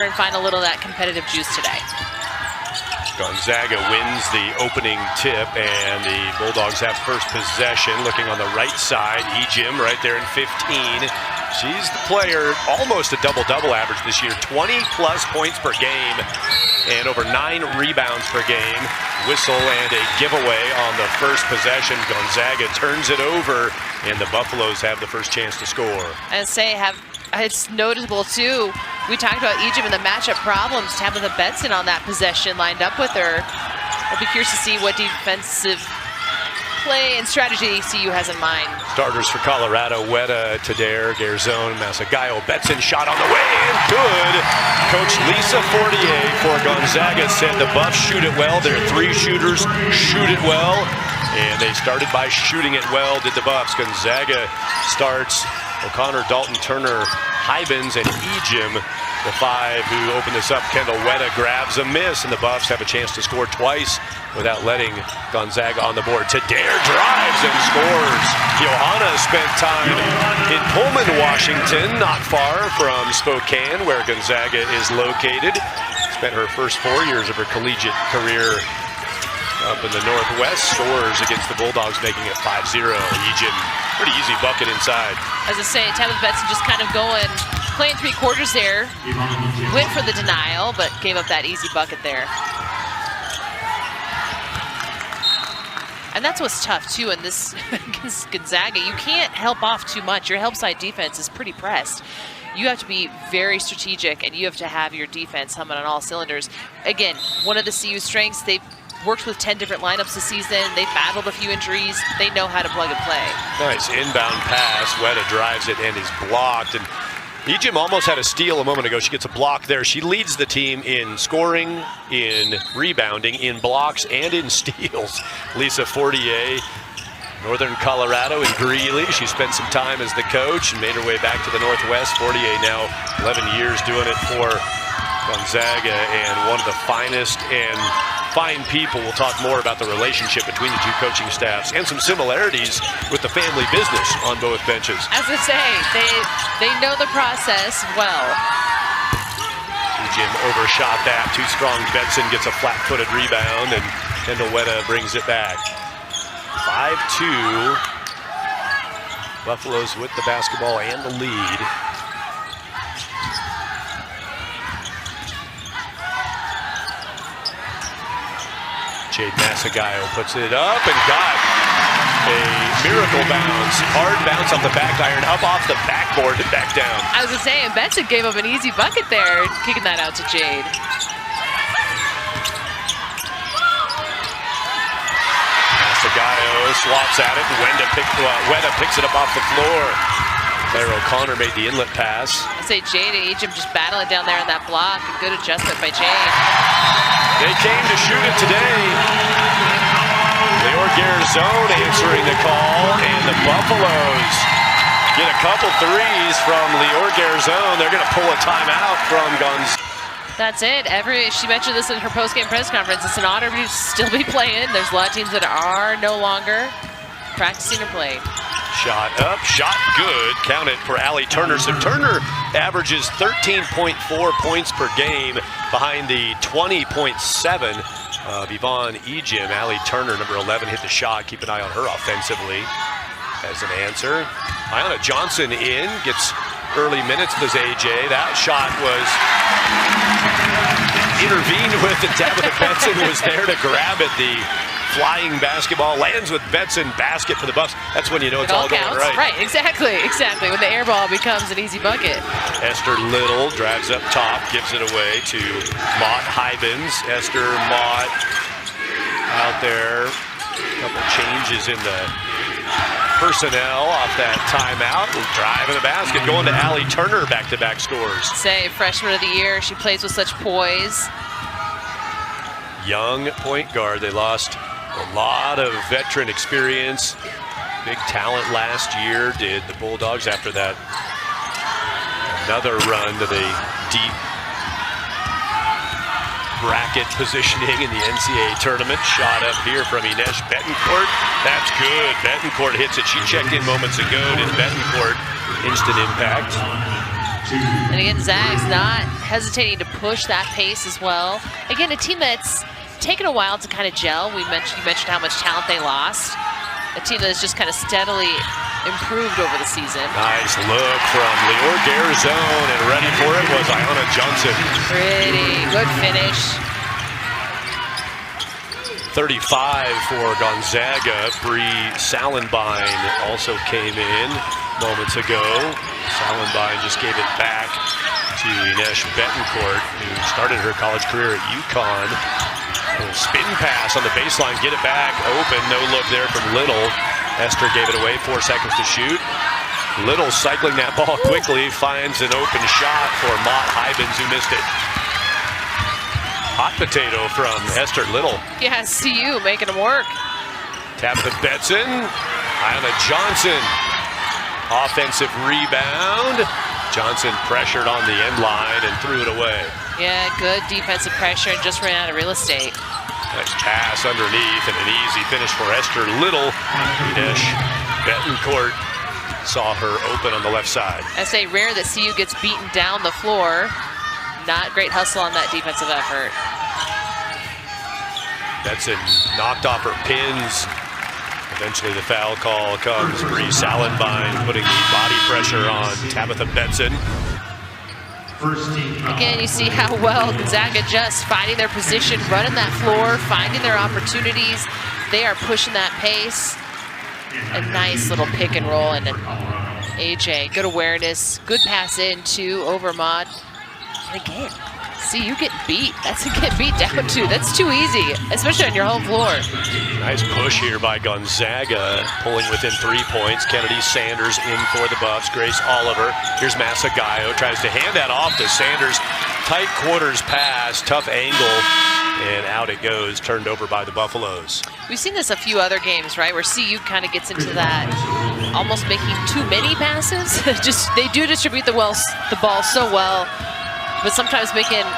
and find a little of that competitive juice today. Gonzaga wins the opening tip, and the Bulldogs have first possession. Looking on the right side, Ejim right there in 15. She's the player, almost a double-double average this year, 20-plus points per game and over 9 rebounds per game. Whistle and a giveaway on the first possession. Gonzaga turns it over, and the Buffaloes have the first chance to score. I say, it's noticeable too. We talked about Ejim and the matchup problems. Tabitha Benson on that possession lined up with her. I'll be curious to see what defensive play and strategy CU has in mind. Starters for Colorado: Weta, Tadair, Garzone, Masagayo. Betson shot on the way and good. Coach Lisa Fortier for Gonzaga said the Buffs shoot it well. Their 3 shooters shoot it well, and they started by shooting it well, did the Buffs. Gonzaga starts O'Connor, Dalton, Turner, Hybens, and Ejim, the 5 who open this up. Kendall Weta grabs a miss, and the Buffs have a chance to score twice without letting Gonzaga on the board. Tadair drives and scores. Johanna spent time in Pullman, Washington, not far from Spokane, where Gonzaga is located. Spent her first 4 years of her collegiate career up in the Northwest. Scores against the Bulldogs, making it 5-0. Ejim, pretty easy bucket inside. As I say, Tabitha Benson just kind of playing 3 quarters there. Went for the denial, but gave up that easy bucket there. And that's what's tough too in this against Gonzaga. You can't help off too much. Your help side defense is pretty pressed. You have to be very strategic, and you have to have your defense humming on all cylinders. Again, one of the CU strengths, they've worked with 10 different lineups this season. They've battled a few injuries. They know how to plug and play. Nice inbound pass. Weta drives it and is blocked. And Ejim almost had a steal a moment ago. She gets a block there. She leads the team in scoring, in rebounding, in blocks, and in steals. Lisa Fortier, Northern Colorado in Greeley. She spent some time as the coach and made her way back to the Northwest. Fortier now 11 years doing it for Gonzaga, and one of the finest and fine people. We'll talk more about the relationship between the 2 coaching staffs and some similarities with the family business on both benches. As I say, they know the process well. Jim overshot that. Too strong. Benson gets a flat-footed rebound, and Kendall Weta brings it back. 5-2. Buffaloes with the basketball and the lead. Jade Masagayo puts it up and got a miracle bounce. Hard bounce off the back iron, up off the backboard and back down. I was saying, Benson gave up an easy bucket there, kicking that out to Jade. Masagayo swaps at it, and Weta picks it up off the floor. Claire O'Connor made the inlet pass. I say Jade and Ejim just battling down there in that block. A good adjustment by Jade. They came to shoot it today. Leor Garzone answering the call, and the Buffaloes get a couple threes from Leor Garzone. They're going to pull a timeout from Gonzaga. That's it. She mentioned this in her post-game press conference. It's an honor to still be playing. There's a lot of teams that are no longer practicing or playing. Shot up, shot good, counted for Allie Turner. So Turner averages 13.4 points per game behind the 20.7 of Yvonne Ejim. Allie Turner, number 11, hit the shot. Keep an eye on her offensively as an answer. Ayanna Johnson gets early minutes with his AJ. That shot was intervened with, and Tabitha Benson was there to grab it. The flying basketball lands with Benson, basket for the Buffs. That's when you know it's all going right. Right, exactly. When the air ball becomes an easy bucket. Esther Little drives up top, gives it away to Mott Hybens. Esther Mott out there. A couple changes in the personnel off that timeout. Driving the basket, going to Allie Turner, back-to-back scores. Say, freshman of the year, she plays with such poise. Young point guard. They lost a lot of veteran experience. Big talent last year, did the Bulldogs, after that another run to the deep bracket positioning in the NCAA tournament. Shot up here from Ines Betancourt. That's good. Betancourt hits it. She checked in moments ago. Did Betancourt. Instant impact. And again, Zag's not hesitating to push that pace as well. Again, a team that's taken a while to kind of gel. You mentioned how much talent they lost. A team that's just kind of steadily improved over the season. Nice look from Lior Garzone, and ready for it was Ayanna Johnson. Pretty good finish. 35 for Gonzaga. Bree Salenbine also came in moments ago. Salenbine just gave it back to Ines Betancourt, who started her college career at UConn. A spin pass on the baseline, get it back, open, no look there from Little. Esther gave it away, 4 seconds to shoot. Little cycling that ball quickly, finds an open shot for Mott Hybens, who missed it. Hot potato from Esther Little. Yeah, CU making them work. Tabitha Betson, Ayanna Johnson. Offensive rebound. Johnson pressured on the end line and threw it away. Yeah, good defensive pressure and just ran out of real estate. Nice pass underneath and an easy finish for Esther Little. Ines Betancourt saw her open on the left side. I say rare that CU gets beaten down the floor. Not great hustle on that defensive effort. Betson knocked off her pins. Eventually the foul call comes. Bree Salenbine putting the body pressure on Tabitha Betson. Again, you see how well Gonzaga just finding their position, running that floor, finding their opportunities. They are pushing that pace. A nice little pick and roll, and AJ, good awareness, good pass in to Overmod. And again, see you get beat. That's a get beat down too. That's too easy, especially on your home floor. Nice push here by Gonzaga, pulling within 3 points. Kennedy Sanders in for the Buffs. Grace Oliver. Here's Masagayo, tries to hand that off to Sanders. Tight quarters pass, tough angle, and out it goes, turned over by the Buffaloes. We've seen this a few other games, right, where CU kind of gets into that almost making too many passes. They do distribute the ball so well, but sometimes making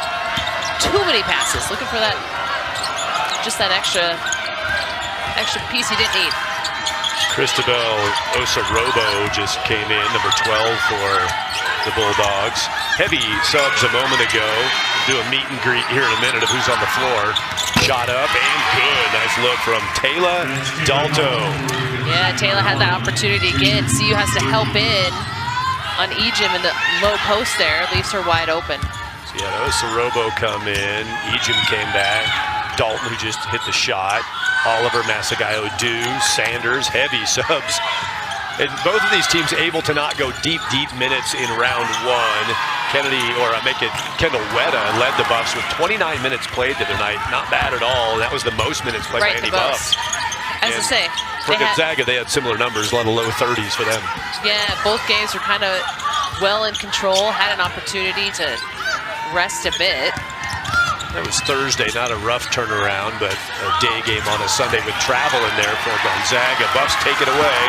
too many passes, looking for that, just that extra piece you didn't need. Cristobal Osarobo just came in, number 12 for the Bulldogs. Heavy subs a moment ago. Do a meet and greet here in a minute of who's on the floor. Shot up and good. Nice look from Taylor Dalto. Yeah, Taylor had that opportunity again. CU has to help in on Ejim in the low post there. Leaves her wide open. So yeah, Osarobo come in. Ejim came back. Dalton, who just hit the shot. Oliver, Masagayo, Sanders, heavy subs. And both of these teams able to not go deep minutes in round one. Kendall Wetta led the Buffs with 29 minutes played tonight. Not bad at all. That was the most minutes played by any Buffs. As I say, for Gonzaga, they had similar numbers, a lot of low 30s for them. Yeah, both games were kind of well in control, had an opportunity to rest a bit. It was Thursday, not a rough turnaround, but a day game on a Sunday with travel in there for Gonzaga. Buffs take it away.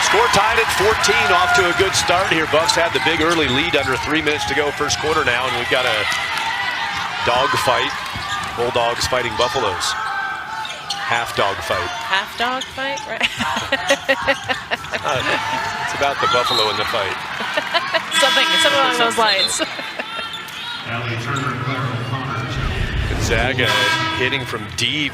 Score tied at 14, off to a good start here. Buffs had the big early lead under 3 minutes to go first quarter now, and we've got a dog fight. Bulldogs fighting Buffaloes. Half dog fight. Half dog fight, right? It's about the Buffalo in the fight. something along those lines. Gonzaga hitting from deep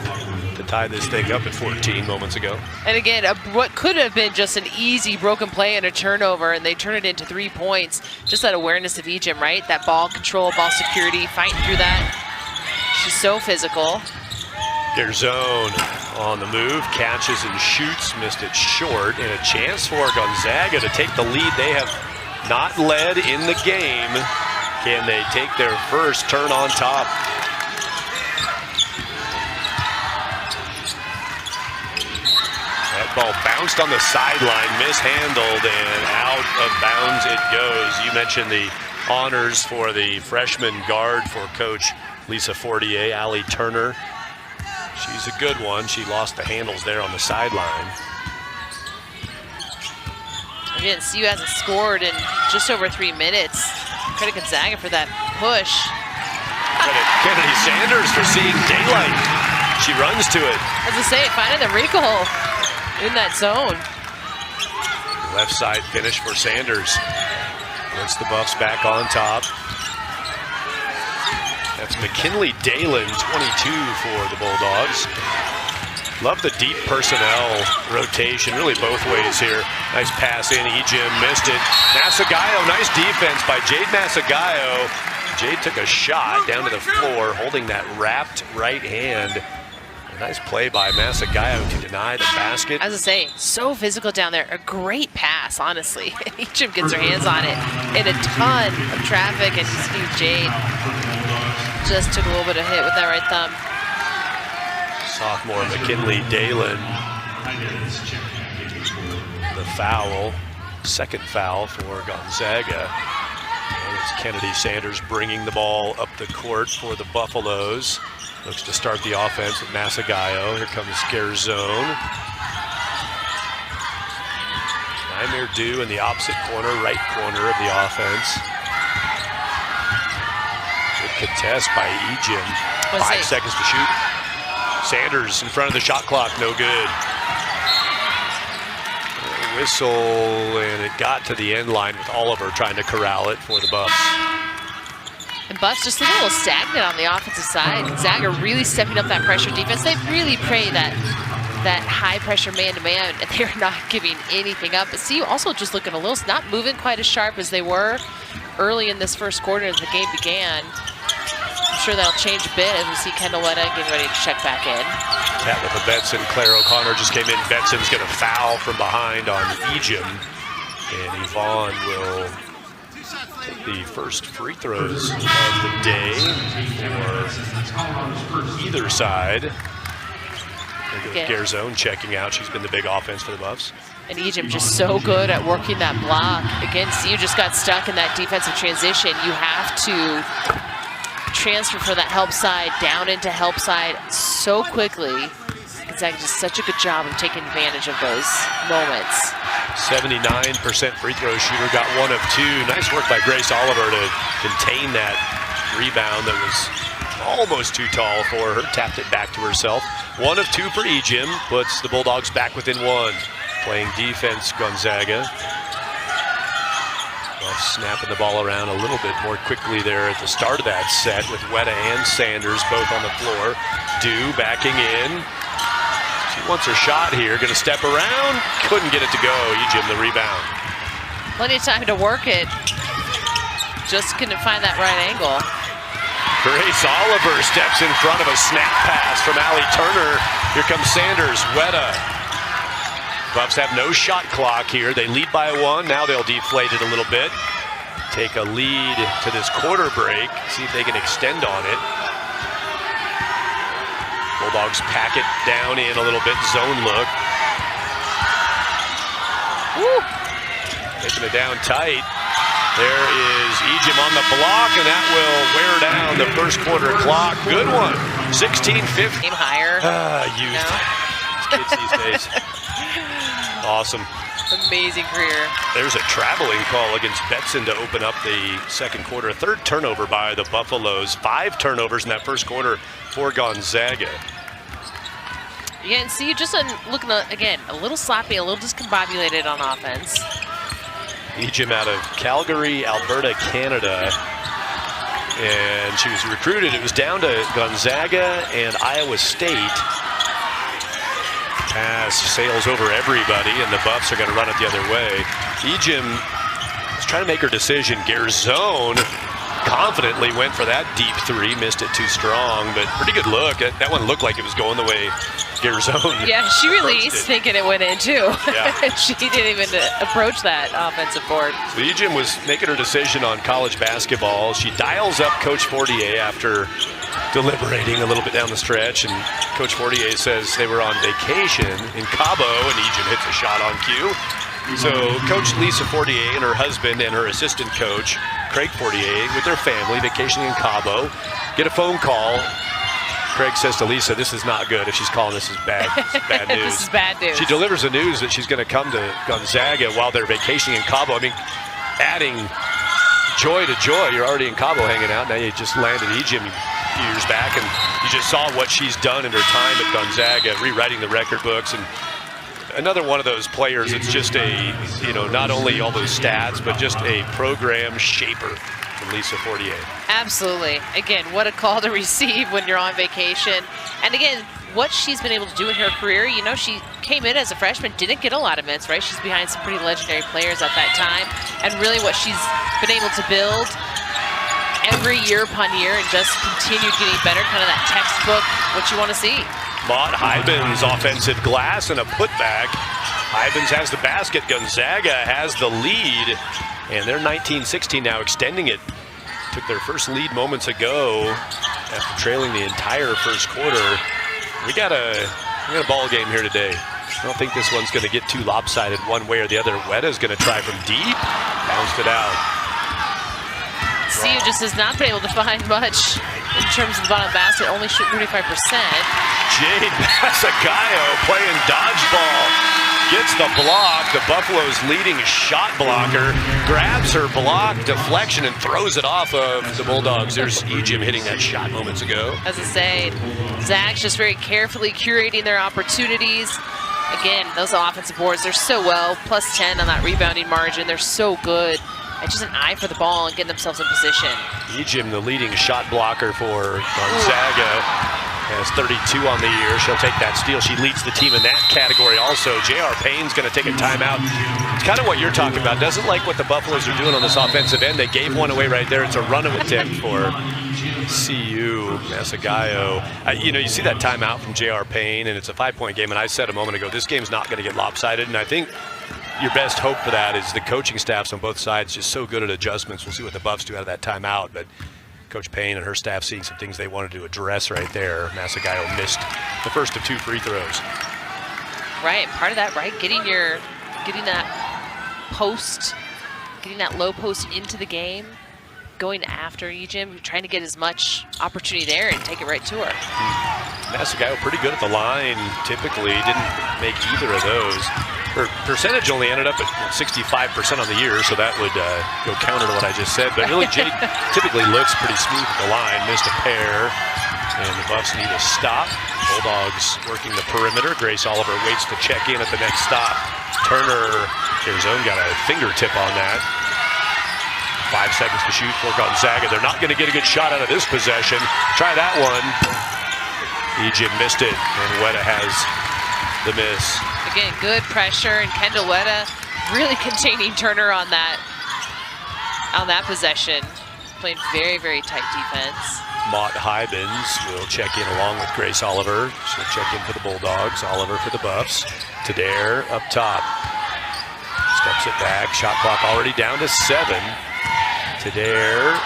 to tie this thing up at 14 moments ago. And again, what could have been just an easy broken play and a turnover, and they turn it into 3 points. Just that awareness of Ejim, right? That ball control, ball security, fighting through that. She's so physical. Garzone on the move, catches and shoots, missed it short, and a chance for Gonzaga to take the lead. They have not led in the game. Can they take their first turn on top? That ball bounced on the sideline, mishandled, and out of bounds it goes. You mentioned the honors for the freshman guard for Coach Lisa Fortier, Allie Turner. She's a good one. She lost the handles there on the sideline. Again, CU hasn't scored in just over 3 minutes. Credit Gonzaga for that push. Credit Kennedy Sanders for seeing daylight. She runs to it. As I say, finding the wrinkle in that zone. Left side finish for Sanders. Puts the Buffs back on top. That's McKinley Dalen, 22 for the Bulldogs. Love the deep personnel rotation, really both ways here. Nice pass in, Ejim missed it. Masagayo, nice defense by Jade Masagayo. Jade took a shot down to the floor, holding that wrapped right hand. A nice play by Masagayo to deny the basket. As I say, so physical down there. A great pass, honestly. Ejim gets her hands on it in a ton of traffic, and you see Jade just took a little bit of hit with that right thumb. Sophomore McKinley Dalen. The foul, second foul for Gonzaga. And it's Kennedy Sanders bringing the ball up the court for the Buffaloes. Looks to start the offense with Masagayo. Here comes Garzone. Nymir Dew in the opposite corner, right corner of the offense. Good contest by Ejim. 5 seconds to shoot. Sanders in front of the shot clock, no good. Whistle, and it got to the end line with Oliver trying to corral it for the Buffs. And Buffs just a little stagnant on the offensive side. Gonzaga really stepping up that pressure defense. They really pray that high pressure man-to-man, and they're not giving anything up. But see, also just looking a little, not moving quite as sharp as they were early in this first quarter as the game began. I'm sure that'll change a bit as we see Kendall Wetta getting ready to check back in. That with the Betson. Claire O'Connor just came in. Betson's going to foul from behind on Ejim. And Yvonne will take the first free throws of the day for either side. Garzone checking out. She's been the big offense for the Buffs. And Ejim just so good at working that block. Again, see, you just got stuck in that defensive transition. You have to transfer for that help side, down into help side so quickly. Gonzaga does such a good job of taking advantage of those moments. 79% free throw shooter, got 1 of 2. Nice work by Grace Oliver to contain that rebound that was almost too tall for her. Tapped it back to herself. 1 of 2 for Ejim, puts the Bulldogs back within 1. Playing defense, Gonzaga. Snapping the ball around a little bit more quickly there at the start of that set with Wetta and Sanders both on the floor. Dew backing in. She wants her shot here, gonna step around. Couldn't get it to go. Ejim the rebound. Plenty of time to work it. Just couldn't find that right angle. Grace Oliver steps in front of a snap pass from Allie Turner. Here comes Sanders, Wetta. Buffs have no shot clock here. They lead by 1. Now they'll deflate it a little bit. Take a lead to this quarter break. See if they can extend on it. Bulldogs pack it down in a little bit. Zone look. Woo. Taking it down tight. There is Ejim on the block, and that will wear down the first quarter clock. Good one. 16-15. Aim higher. Youth. No. Kids these days. Awesome. Amazing career. There's a traveling call against Betson to open up the second quarter. A third turnover by the Buffaloes. 5 turnovers in that first quarter for Gonzaga. Yeah, and see, just looking, again, a little sloppy, a little discombobulated on offense. Ejim out of Calgary, Alberta, Canada. And she was recruited. It was down to Gonzaga and Iowa State. Pass sails over everybody, and the Buffs are going to run it the other way. Ejim was trying to make her decision. Garzone confidently went for that deep 3, missed it too strong, but pretty good look. That one looked like it was going the way Garzone. Yeah, she released thinking it went in too. Yeah. She didn't even approach that offensive board. So Ejim was making her decision on college basketball. She dials up Coach Fortier after deliberating a little bit down the stretch, and Coach Fortier says they were on vacation in Cabo, and Ejim hits a shot on cue. So Coach Lisa Fortier and her husband and her assistant coach, Craig Fortier, with their family vacationing in Cabo, get a phone call. Craig says to Lisa, this is not good. If she's calling, this is bad. This is bad news. This is bad news. She delivers the news that she's going to come to Gonzaga while they're vacationing in Cabo. I mean, adding joy to joy. You're already in Cabo hanging out. Now you just landed Ejim years back, and you just saw what she's done in her time at Gonzaga, rewriting the record books, and another one of those players that's just a, not only all those stats, but just a program shaper from Lisa Fortier. Absolutely. Again, what a call to receive when you're on vacation. And again, what she's been able to do in her career, she came in as a freshman, didn't get a lot of minutes, right? She's behind some pretty legendary players at that time. And really what she's been able to build every year upon year and just continued getting better, kind of that textbook, what you want to see. Maude Hybens offensive glass and a putback. Hybens has the basket. Gonzaga has the lead. And they're 19-16 now, extending it. Took their first lead moments ago after trailing the entire first quarter. We got a ball game here today. I don't think this one's going to get too lopsided one way or the other. Wetta's going to try from deep. Bounced it out. CU just has not been able to find much in terms of the bottom basket, only shooting 35%. Jade Masagayo playing dodgeball. Gets the block. The Buffalo's leading shot blocker. Grabs her block, deflection, and throws it off of the Bulldogs. There's Ejim hitting that shot moments ago. As I say, Zag's just very carefully curating their opportunities. Again, those offensive boards, they're so well. Plus 10 on that rebounding margin. They're so good. It's just an eye for the ball and getting themselves in position. Ejim, the leading shot blocker for Gonzaga, has 32 on the year. She'll take that steal. She leads the team in that category also. J.R. Payne's going to take a timeout. It's kind of what you're talking about. Doesn't like what the Buffaloes are doing on this offensive end. They gave one away right there. It's a run-away attempt for CU. Masagayo. You see that timeout from J.R. Payne, and it's a 5-point game. And I said a moment ago, this game's not going to get lopsided. And I think your best hope for that is the coaching staffs on both sides just so good at adjustments. We'll see what the Buffs do out of that timeout. But Coach Payne and her staff seeing some things they wanted to address right there. Masagayo missed the first of 2 free throws. Right, part of that, right? Getting that post, getting that low post into the game, going after Ejim, trying to get as much opportunity there and take it right to her. Masagayo pretty good at the line, typically. Didn't make either of those. Her percentage only ended up at 65% on the year, so that would go counter to what I just said. But really, Jade typically looks pretty smooth at the line. Missed a pair, and the Buffs need a stop. Bulldogs working the perimeter. Grace Oliver waits to check in at the next stop. Turner, Arizona got a fingertip on that. 5 seconds to shoot for Gonzaga. They're not going to get a good shot out of this possession. Try that one. Ejim missed it, and Wetta has the miss. Again, good pressure, and Kendall Wetta really containing Turner on that possession. Playing very, very tight defense. Maude Hybens will check in along with Grace Oliver. She'll check in for the Bulldogs. Oliver for the Buffs. Tadair up top. Steps it back. Shot clock already down to 7. Tadair.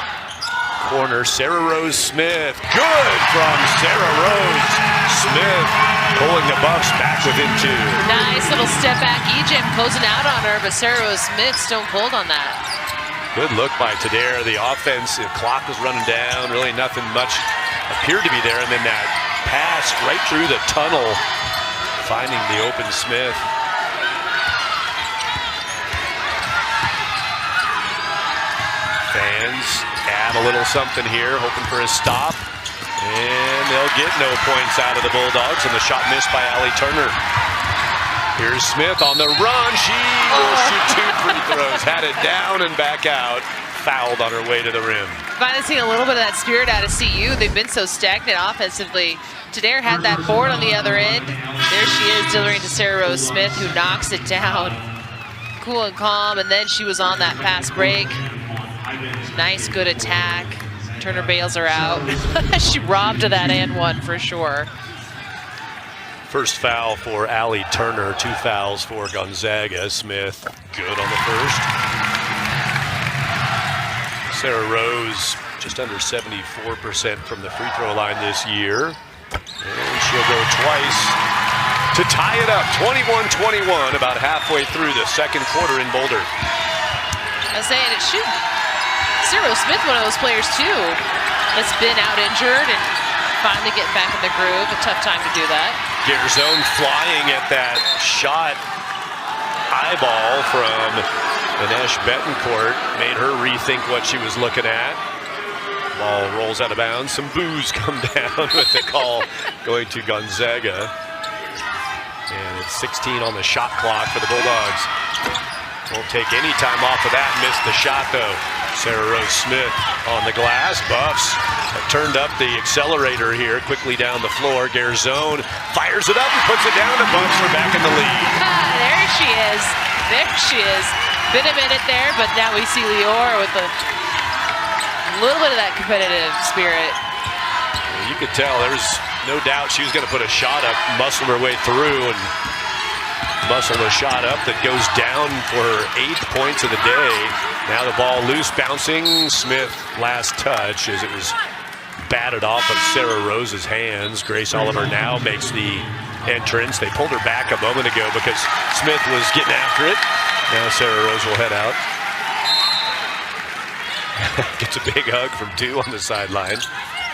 Corner, Sarah Rose Smith. Good from Sarah Rose Smith. Pulling the Buffs back within 2. Nice little step back. Ejim closing out on her, but Sarah Rose Smith stone cold on that. Good look by Tadair. The offense, the clock was running down. Really nothing much appeared to be there. And then that pass right through the tunnel, finding the open Smith. Fans add a little something here, hoping for a stop. And they'll get no points out of the Bulldogs, and the shot missed by Allie Turner. Here's Smith on the run. She will shoot 2 free throws. Had it down and back out. Fouled on her way to the rim. Finally seeing a little bit of that spirit out of CU. They've been so stagnant offensively. Tadair had that board on the other end. There she is, delivering to Sarah Rose Smith, who knocks it down. Cool and calm, and then she was on that fast break. Nice, good attack. Turner bails her out. She robbed of that and one for sure. First foul for Allie Turner, 2 fouls for Gonzaga. Smith good on the first. Sarah Rose just under 74% from the free throw line this year. And she'll go twice to tie it up, 21-21, about halfway through the second quarter in Boulder. I was saying it should. Sarah Rose Smith, one of those players too, that's been out injured and finally getting back in the groove. A tough time to do that. Garzone flying at that shot. Eyeball from Anesh Betancourt made her rethink what she was looking at. Ball rolls out of bounds. Some boos come down with the call going to Gonzaga. And it's 16 on the shot clock for the Bulldogs. Won't take any time off of that. Missed the shot, though. Sarah Rose Smith on the glass. Buffs have turned up the accelerator here, quickly down the floor. Garzone fires it up and puts it down. The Buffs are back in the lead. There she is. There she is. Been a minute there, but now we see Lior with a little bit of that competitive spirit. You could tell there's no doubt she was going to put a shot up, muscle her way through, and muscle a shot up that goes down for her 8th points of the day. Now the ball loose, bouncing. Smith last touch as it was batted off of Sarah Rose's hands. Grace Oliver now makes the entrance. They pulled her back a moment ago because Smith was getting after it. Now Sarah Rose will head out. Gets a big hug from two on the sideline.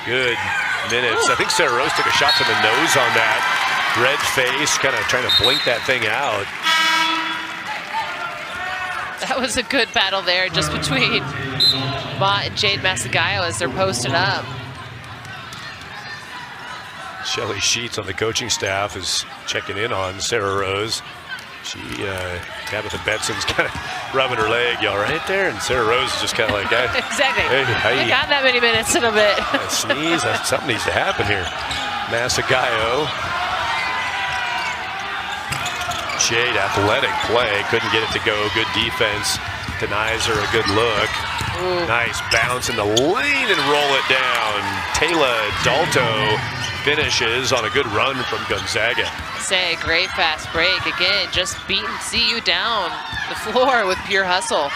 Good minutes. I think Sarah Rose took a shot to the nose on that. Red face, kind of trying to blink that thing out. That was a good battle there, just between Mott and Jade Masagayo as they're posted up. Shelly Sheets on the coaching staff is checking in on Sarah Rose. She, Tabitha Betson's kind of rubbing her leg. You all right there? And Sarah Rose is just kind of like, exactly. Hey, I got that many minutes in a bit. Sneeze. Something needs to happen here. Masagayo. Jade, athletic play. Couldn't get it to go. Good defense. Denies her a good look. Ooh. Nice bounce in the lane and roll it down. Taylor Dalto finishes on a good run from Gonzaga. Say, great fast break. Again, just beating CU down the floor with pure hustle.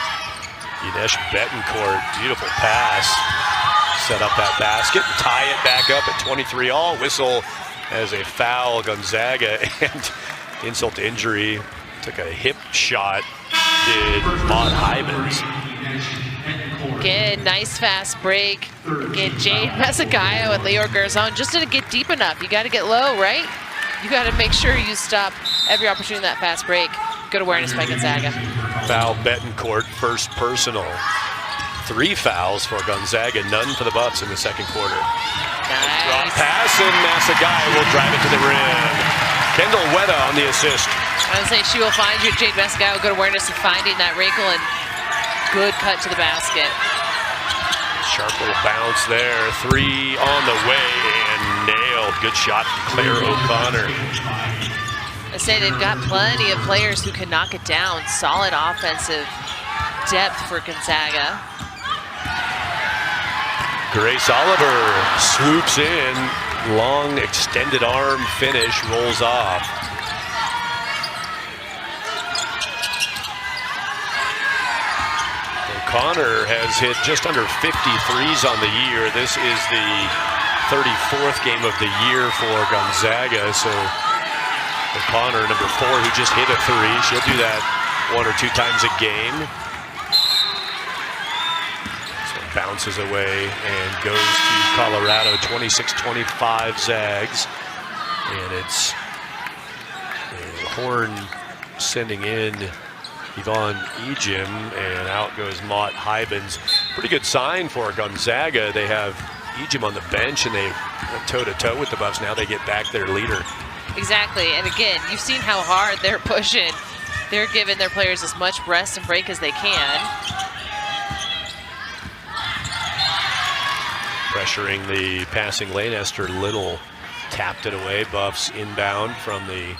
Inesh Betancourt, beautiful pass. Set up that basket, tie it back up at 23 all. Whistle as a foul, Gonzaga, and insult to injury. Took a hip shot, did Mott Hybens. Again, nice fast break. Again, Jade Masagayo and Lior Garzone just didn't get deep enough. You got to get low, right? You got to make sure you stop every opportunity in that fast break. Good awareness by Gonzaga. Foul Betancourt, first personal. 3 fouls for Gonzaga, none for the Buffs in the second quarter. Nice. Drop pass, and Masagayo will drive it to the rim. Kendall Weta on the assist. I would say she will find you, Jade Masagayo. Good awareness of finding that wrinkle and good cut to the basket. Sharp little bounce there. 3 on the way and nailed. Good shot from Claire O'Connor. I say they've got plenty of players who can knock it down. Solid offensive depth for Gonzaga. Grace Oliver swoops in. Long extended arm finish, rolls off. O'Connor has hit just under 50 threes on the year. This is the 34th game of the year for Gonzaga. So O'Connor, number 4, who just hit a 3. She'll do that 1 or 2 times a game. So bounces away and goes to Colorado, 26-25 Zags. And it's Horn sending in Yvonne Ejim, and out goes Mott Hybens. Pretty good sign for Gonzaga. They have Ejim on the bench, and they went toe-to-toe with the Buffs. Now they get back their leader. Exactly, and again, you've seen how hard they're pushing. They're giving their players as much rest and break as they can. Pressuring the passing lane, Esther Little tapped it away. Buffs inbound from the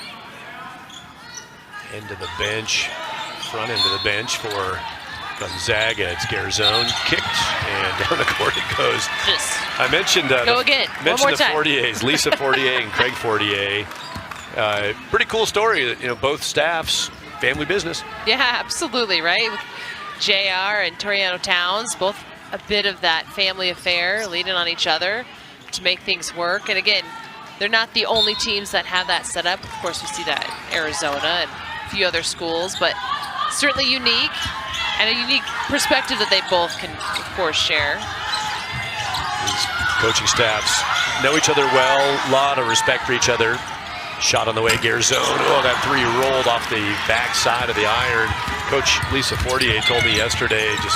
end of the bench. Front end of the bench for Gonzaga. It's Garzone kicked, and down the court it goes. I mentioned go again. Mentioned the Fortiers, Lisa Fortier and Craig Fortier. Pretty cool story. You know, both staffs, family business. Yeah, absolutely, right? With JR and Toriano Towns, both a bit of that family affair, leaning on each other to make things work. And again, they're not the only teams that have that set up. Of course, we see that in Arizona and a few other schools, but certainly unique, and a unique perspective that they both can, of course, share. These coaching staffs know each other well, a lot of respect for each other. Shot on the way, Garzone. Oh, that 3 rolled off the back side of the iron. Coach Lisa Fortier told me yesterday just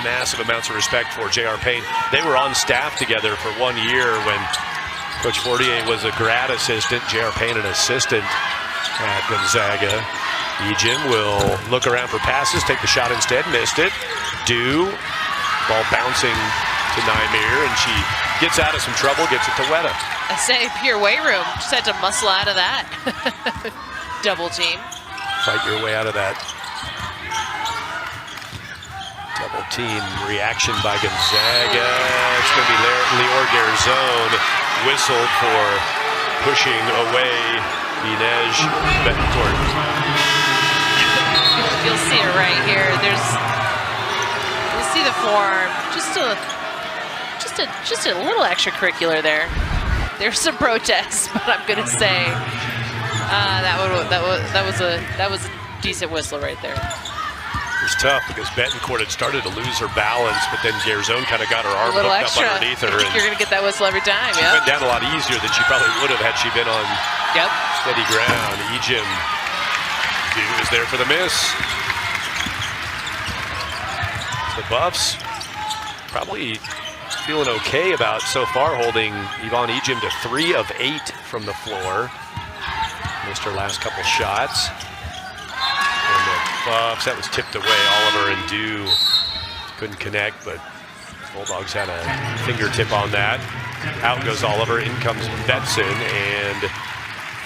massive amounts of respect for J.R. Payne. They were on staff together for 1 year when Coach Fortier was a grad assistant, J.R. Payne an assistant. at Gonzaga. Ejim will look around for passes, take the shot instead, missed it. Ball bouncing to Nymir, and she gets out of some trouble, gets it to Weta. I say pure weight room, just had to muscle out of that. Double team. Fight your way out of that. Double team reaction by Gonzaga. It's going to be Lior Garzone whistled for pushing away Inez Betancourt. You'll see it right here. You'll see the form. Just a little extracurricular there. There's some protests, but I'm going to say that was a decent whistle right there. It was tough because Betancourt had started to lose her balance, but then Garzone kind of got her arm hooked up underneath her. I think you're going to get that whistle every time. She went down a lot easier than she probably would have had she been on steady ground. Ejim is there for the miss. The Buffs probably feeling okay about so far holding Yvonne Ejim to 3 of 8 from the floor. Missed her last couple shots. And the Buffs, that was tipped away. Oliver and Dew couldn't connect, but Bulldogs had a fingertip on that. Out goes Oliver, in comes Betson, and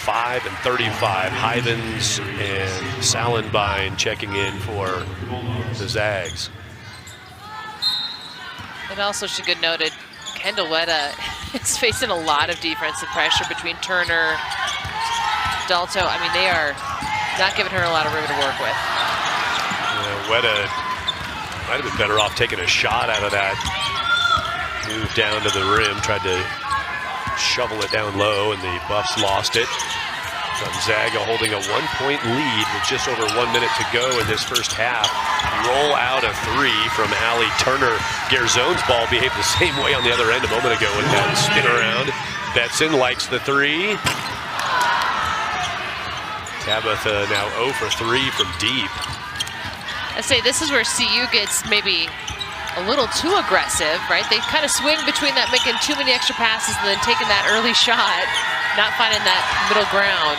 5 and 35. Hyvens and Salenbein checking in for the Zags. And also should get noted, Kendall Weta is facing a lot of defensive pressure between Turner, Dalto. I mean, they are not giving her a lot of room to work with. Yeah, Weta might have been better off taking a shot out of that. Moved down to the rim, tried to shovel it down low, and the Buffs lost it. Gonzaga holding a 1-point lead with just over 1 minute to go in this first half. Roll out a 3 from Allie Turner. Garzone's ball behaved the same way on the other end a moment ago with that spin around. Betson likes the 3. Tabitha now 0 for 3 from deep. I say this is where CU gets maybe a little too aggressive, right? They kind of swing between that, making too many extra passes and then taking that early shot, not finding that middle ground.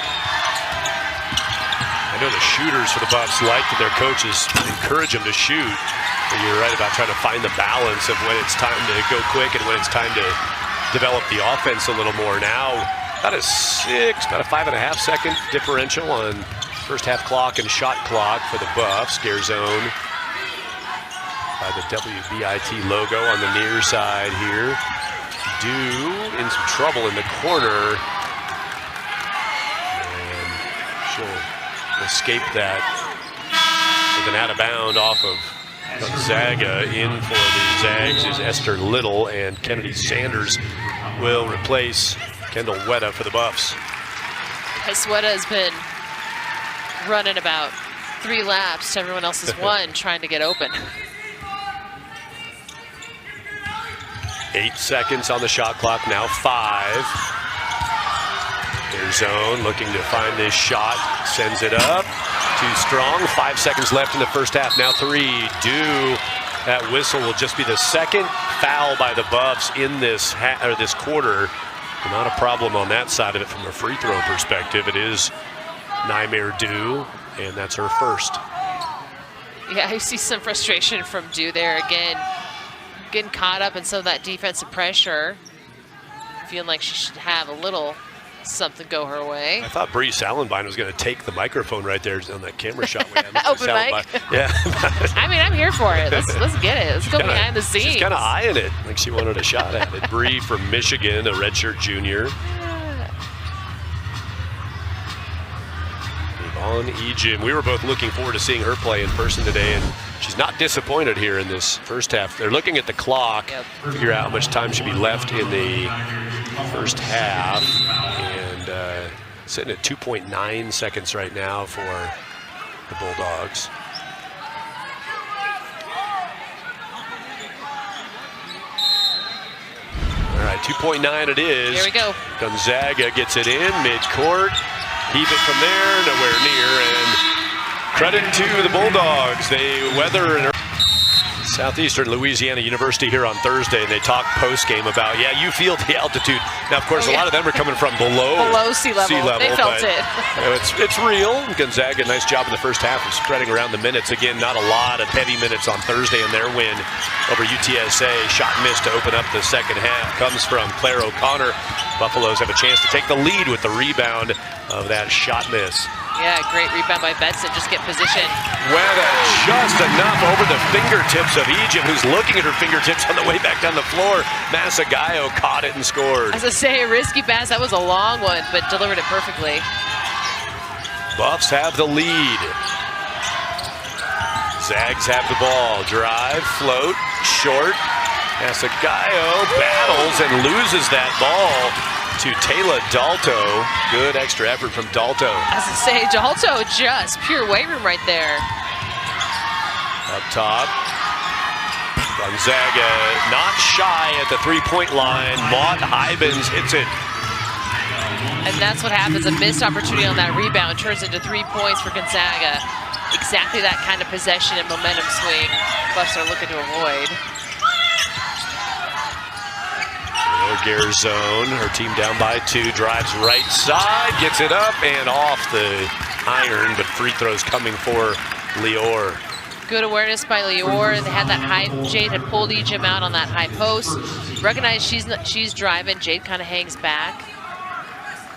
I know the shooters for the Buffs like that their coaches encourage them to shoot. But you're right about trying to find the balance of when it's time to go quick and when it's time to develop the offense a little more. Now, about a 5.5 second differential on first half clock and shot clock for the Buffs. Garzone by the WBIT logo on the near side here. Dew in some trouble in the corner. And she'll escape that with an out of bound off of Gonzaga. In for the Zags is Esther Little, and Kennedy Sanders will replace Kendall Weta for the Buffs. Weta has been running about 3 laps to everyone else's 1, trying to get open. 8 seconds on the shot clock, now 5. Their zone looking to find this shot, sends it up, too strong. 5 seconds left in the first half, now 3. Dew, that whistle will just be the second foul by the Buffs in this quarter. Not a problem on that side of it from a free throw perspective. It is Nymir Dew, and that's her first. Yeah, I see some frustration from Dew there again. Getting caught up in some of that defensive pressure. Feeling like she should have a little something go her way. I thought Bree Salenbein was going to take the microphone right there on that camera shot we had. Open mic? Yeah. I mean, I'm here for it. Let's get it. Let's go behind the scenes. She's kind of eyeing it like she wanted a shot at it. Bree from Michigan, a redshirt junior. Yvonne Ejim. We were both looking forward to seeing her play in person today, and she's not disappointed here in this first half. They're looking at the clock, figure out how much time should be left in the first half, and sitting at 2.9 seconds right now for the Bulldogs. All right, 2.9 it is. Here we go. Gonzaga gets it in mid-court. Heave it from there, nowhere near, and credit to the Bulldogs. They weather and Southeastern Louisiana University here on Thursday, and they talk post-game about, yeah, you feel the altitude. Now, of course, a lot of them are coming from below sea level. They felt it. You know, it's real. Gonzaga, nice job in the first half of spreading around the minutes. Again, not a lot of heavy minutes on Thursday in their win over UTSA. Shot missed to open up the second half. Comes from Claire O'Connor. Buffaloes have a chance to take the lead with the rebound of that shot miss. Yeah, great rebound by Betson. Just get position. Weta just enough over the fingertips of Egypt, who's looking at her fingertips on the way back down the floor. Masagayo caught it and scored. As I say, a risky pass. That was a long one, but delivered it perfectly. Buffs have the lead. Zags have the ball. Drive, float, short. Masagayo battles and loses that ball to Taylor Dalto. Good extra effort from Dalto. As I say, Dalto just pure weight room right there. Up top, Gonzaga not shy at the three-point line. Maud Hybens hits it. And that's what happens. A missed opportunity on that rebound turns into 3 points for Gonzaga. Exactly that kind of possession and momentum swing Buffs are looking to avoid. Garzone, her team down by 2, drives right side, gets it up and off the iron, but free throws coming for Lior. Good awareness by Lior. They had that high, Jade had pulled Egypt out on that high post. Recognize she's driving, Jade kind of hangs back.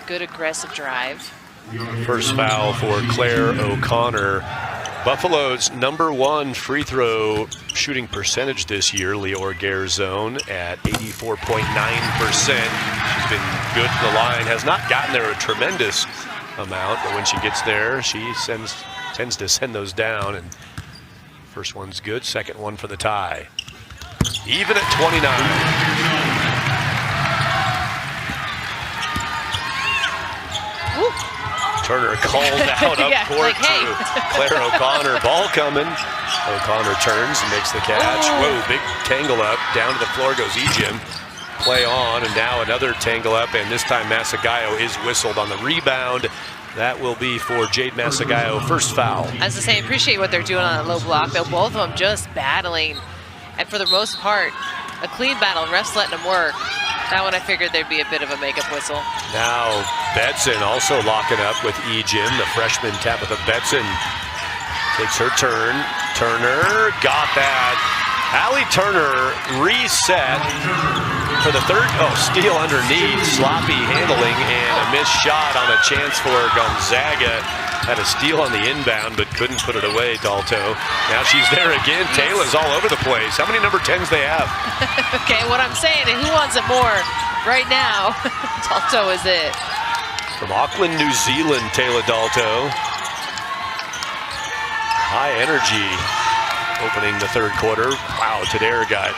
Good aggressive drive. First foul for Claire O'Connor. Buffalo's #1 free throw shooting percentage this year, Lior Garzone, at 84.9%. She's been good in the line, has not gotten there a tremendous amount, but when she gets there, she tends to send those down. And first one's good, second one for the tie. Even at 29. Turner called out up court like, hey. to Claire O'Connor. Ball coming. O'Connor turns and makes the catch. Whoa, big tangle up. Down to the floor goes Ejim. Play on, and now another tangle up, and this time Masagayo is whistled on the rebound. That will be for Jade Masagayo, first foul. As I say, appreciate what they're doing on that low block, though. Both of them just battling. And for the most part, a clean battle. Refs letting them work. That one I figured there'd be a bit of a makeup whistle. Now Betson also locking up with Ejim. The freshman Tabitha Betson takes her turn. Turner got that. Allie Turner reset for the third. Oh, steal underneath. Sloppy handling and a missed shot on a chance for Gonzaga. Had a steal on the inbound, but couldn't put it away, Dalto. Now she's there again. Taylor's all over the place. How many number 10s they have? Okay, what I'm saying is who wants it more right now? Dalto is it. From Auckland, New Zealand, Taylor Dalto. High energy opening the third quarter. Wow, Tadera got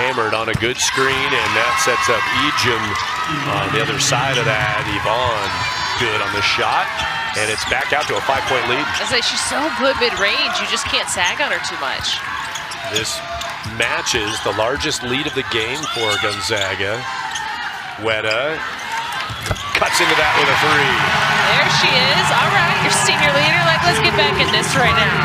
hammered on a good screen, and that sets up Ejim on the other side of that. Yvonne good on the shot. And it's back out to a 5-point lead. I say she's so good mid-range, you just can't sag on her too much. This matches the largest lead of the game for Gonzaga. Weta cuts into that with a 3. There she is. All right, your senior leader. Like, let's get back in this right now.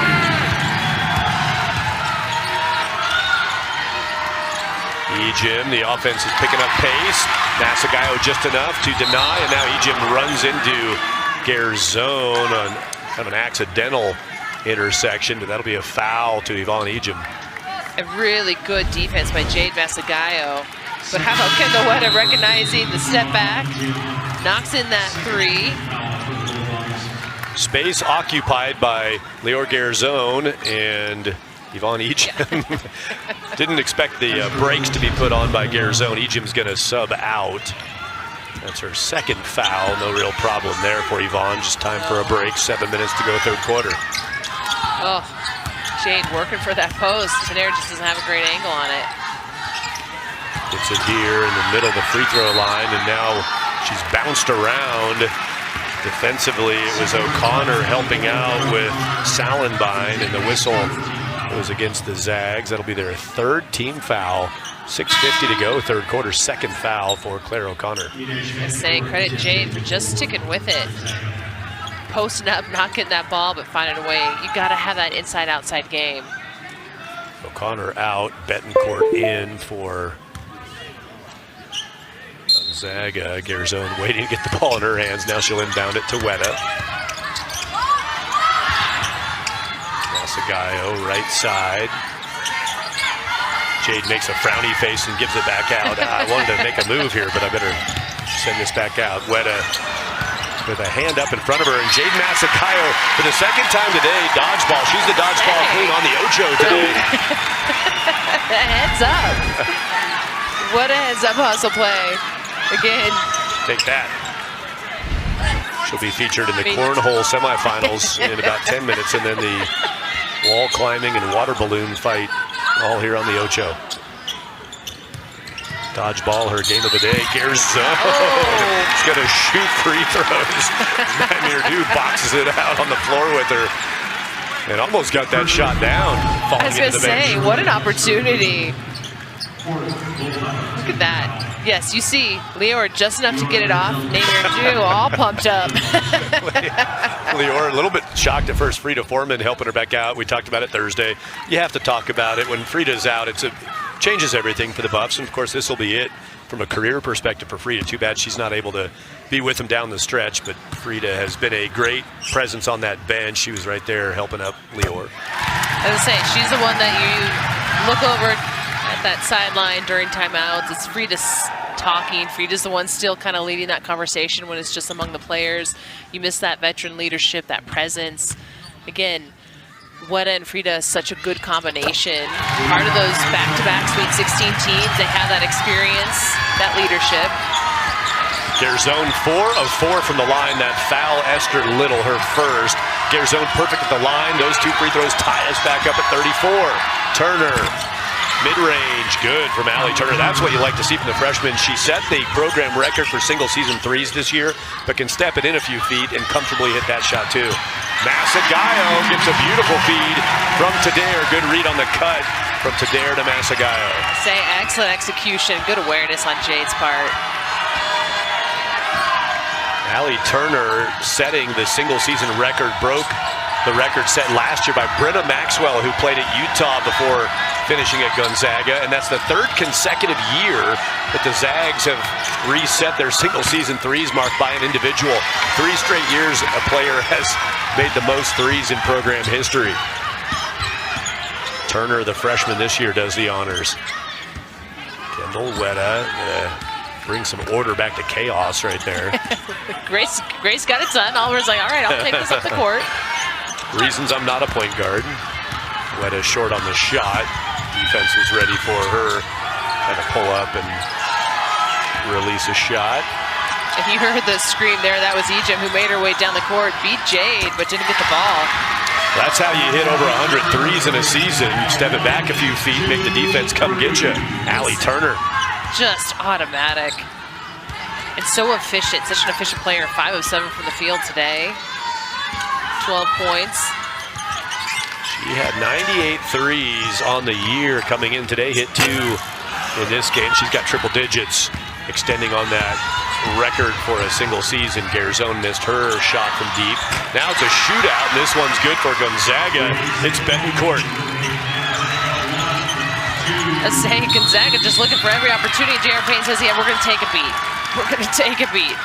Ejim, the offense is picking up pace. Masagayo just enough to deny, and now Ejim runs into Garzone on kind of an accidental intersection, but that'll be a foul to Yvonne Ejim. A really good defense by Jade Masagayo. But how about Kendall Weta recognizing the step back, knocks in that 3. Space occupied by Lior Garzone and Yvonne Ejim. Didn't expect the brakes to be put on by Garzone. Ejim's going to sub out. That's her second foul. No real problem there for Yvonne. Just time for a break. 7 minutes to go, third quarter. Oh, Jade working for that post. Panera just doesn't have a great angle on it. Gets it here in the middle of the free throw line, and now she's bounced around. Defensively, it was O'Connor helping out with Salenbein, and the whistle goes against the Zags. That'll be their third team foul. 6:50 to go, third quarter, second foul for Claire O'Connor. I say credit Jade for just sticking with it. Posting up, not getting that ball, but finding a way. You got to have that inside-outside game. O'Connor out, Betancourt in for Gonzaga. Garzone waiting to get the ball in her hands. Now she'll inbound it to Weta. Masagayo, right side. Jade makes a frowny face and gives it back out. I wanted to make a move here, but I better send this back out. Weta with a hand up in front of her, and Jade Masagayo for the second time today, dodgeball. She's the dodgeball queen on the Ocho today. Heads up. What a heads up hustle play. Again. Take that. She'll be featured in the cornhole semifinals in about 10 minutes, and then the wall climbing and water balloon fight all here on the Ocho. Dodgeball, her game of the day. Garzone is going to shoot free throws. Manir boxes it out on the floor with her. And almost got that shot down. I was going to say, what an opportunity. Look at that. Yes, you see, Leor just enough to get it off. Manir all pumped up. Leor a little bit shocked at first. Frida Foreman helping her back out. We talked about it Thursday. You have to talk about it. When Frida's out, it changes everything for the Buffs. And, of course, this will be it from a career perspective for Frida. Too bad she's not able to be with them down the stretch. But Frida has been a great presence on that bench. She was right there helping up Leor. I was saying, she's the one that you look over at that sideline during timeouts. It's Frida's talking. Frida's the one still kind of leading that conversation when it's just among the players. You miss that veteran leadership, that presence. Again, Weta and Frida is such a good combination. Part of those back-to-back Sweet 16 teams, they have that experience, that leadership. Garzone 4 of 4 from the line. That foul, Esther Little, her first. Garzone perfect at the line. Those two free throws tie us back up at 34. Turner, mid-range, good from Allie Turner. That's what you like to see from the freshman. She set the program record for single-season threes this year, but can step it in a few feet and comfortably hit that shot too. Masagayo gets a beautiful feed from Tadair. Good read on the cut from Tadair to Masagayo. Say excellent execution, good awareness on Jade's part. Allie Turner setting the single-season record, broke the record set last year by Brenna Maxwell, who played at Utah before finishing at Gonzaga, and that's the third consecutive year that the Zags have reset their single-season threes mark by an individual. 3 straight years a player has made the most threes in program history. Turner, the freshman this year, does the honors. Kendall Weta bring some order back to chaos right there. Grace got it done. Oliver's like, all right, I'll take this up the court. Reasons I'm not a point guard. Weta short on the shot. Defense is ready for her. Had to pull up and release a shot. If you heard the scream there, that was Ejim who made her way down the court, beat Jade, but didn't get the ball. That's how you hit over 100 threes in a season. Step it back a few feet, make the defense come get you. Allie Turner. Just automatic. And so efficient, such an efficient player. 5 of 7 from the field today. 12 points. She had 98 threes on the year coming in today, hit 2 in this game. She's got triple digits, extending on that record for a single season. Garzone missed her shot from deep. Now it's a shootout, and this one's good for Gonzaga. It's Betancourt. I say Gonzaga just looking for every opportunity. J.R. Payne says, yeah, we're going to take a beat. We're going to take a beat.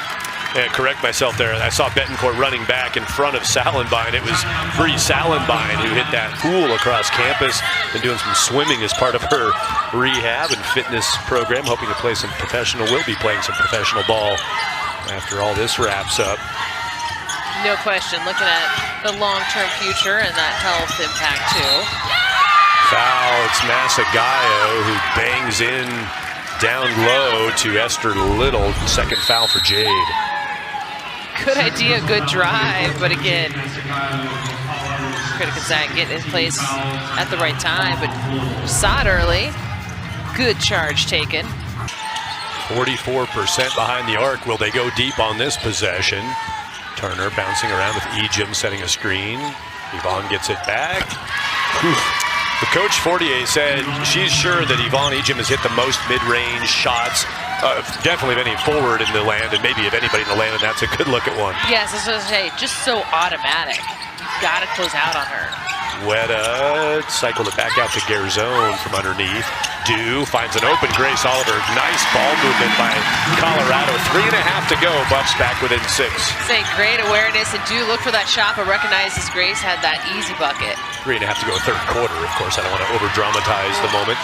Yeah, correct myself there. I saw Betancourt running back in front of Salenbine. It was Bree Salenbine who hit that pool across campus. Been doing some swimming as part of her rehab and fitness program, hoping to play some professional, will be playing some professional ball after all this wraps up. No question, looking at the long-term future and that health impact too. Foul, it's Masagayo who bangs in down low to Esther Little. Second foul for Jade. Good idea, good drive, but again, Critical Gonzaga getting in place at the right time, but saw it early. Good charge taken. 44% behind the arc. Will they go deep on this possession? Turner bouncing around with Ejim setting a screen. Yvonne gets it back. The coach Fortier said she's sure that Yvonne Ejim has hit the most mid-range shots, definitely of any forward in the land, and maybe of anybody in the land, and that's a good look at one. Yes, I was going to say, just so automatic. You've got to close out on her. Weta cycled it back out to Garzone from underneath. Dew finds an open Grace Oliver. Nice ball movement by Colorado. 3.5 to go. Buffs back within 6. Say great awareness, and Dew looked for that shot, but recognizes Grace had that easy bucket. 3.5 to go, third quarter. Of course, I don't want to over-dramatize the moment.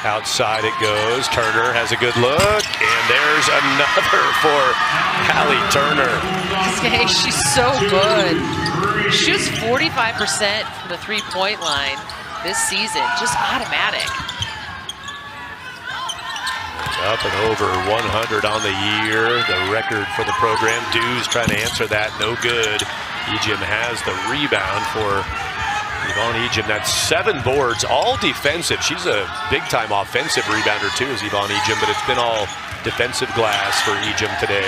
Outside it goes. Turner has a good look, and there's another for Allie Turner. Hey, she's so good. Shoots 45% from the three-point line this season, just automatic. Up and over 100 on the year, the record for the program. Dew's trying to answer that, no good. Ejim has the rebound for Yvonne Ejim. That's 7 boards, all defensive. She's a big-time offensive rebounder too, is Yvonne Ejim, but it's been all defensive glass for Ejim today.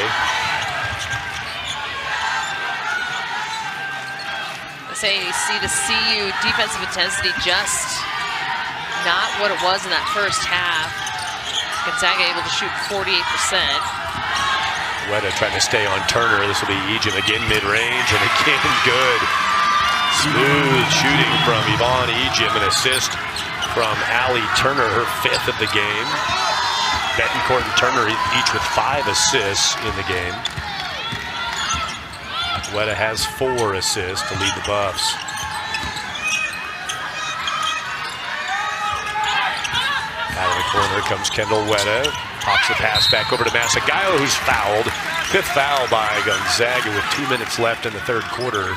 Say you see the CU defensive intensity just not what it was in that first half. Gonzaga able to shoot 48%. Weta trying to stay on Turner. This will be Ejim again mid-range, and again good. Smooth shooting from Yvonne Ejim, an assist from Allie Turner, her 5th of the game. Betancourt and Turner each with 5 assists in the game. Weta has 4 assists to lead the Buffs. Out of the corner comes Kendall Weta. Pops the pass back over to Masagayo, who's fouled. 5th foul by Gonzaga with 2 minutes left in the third quarter.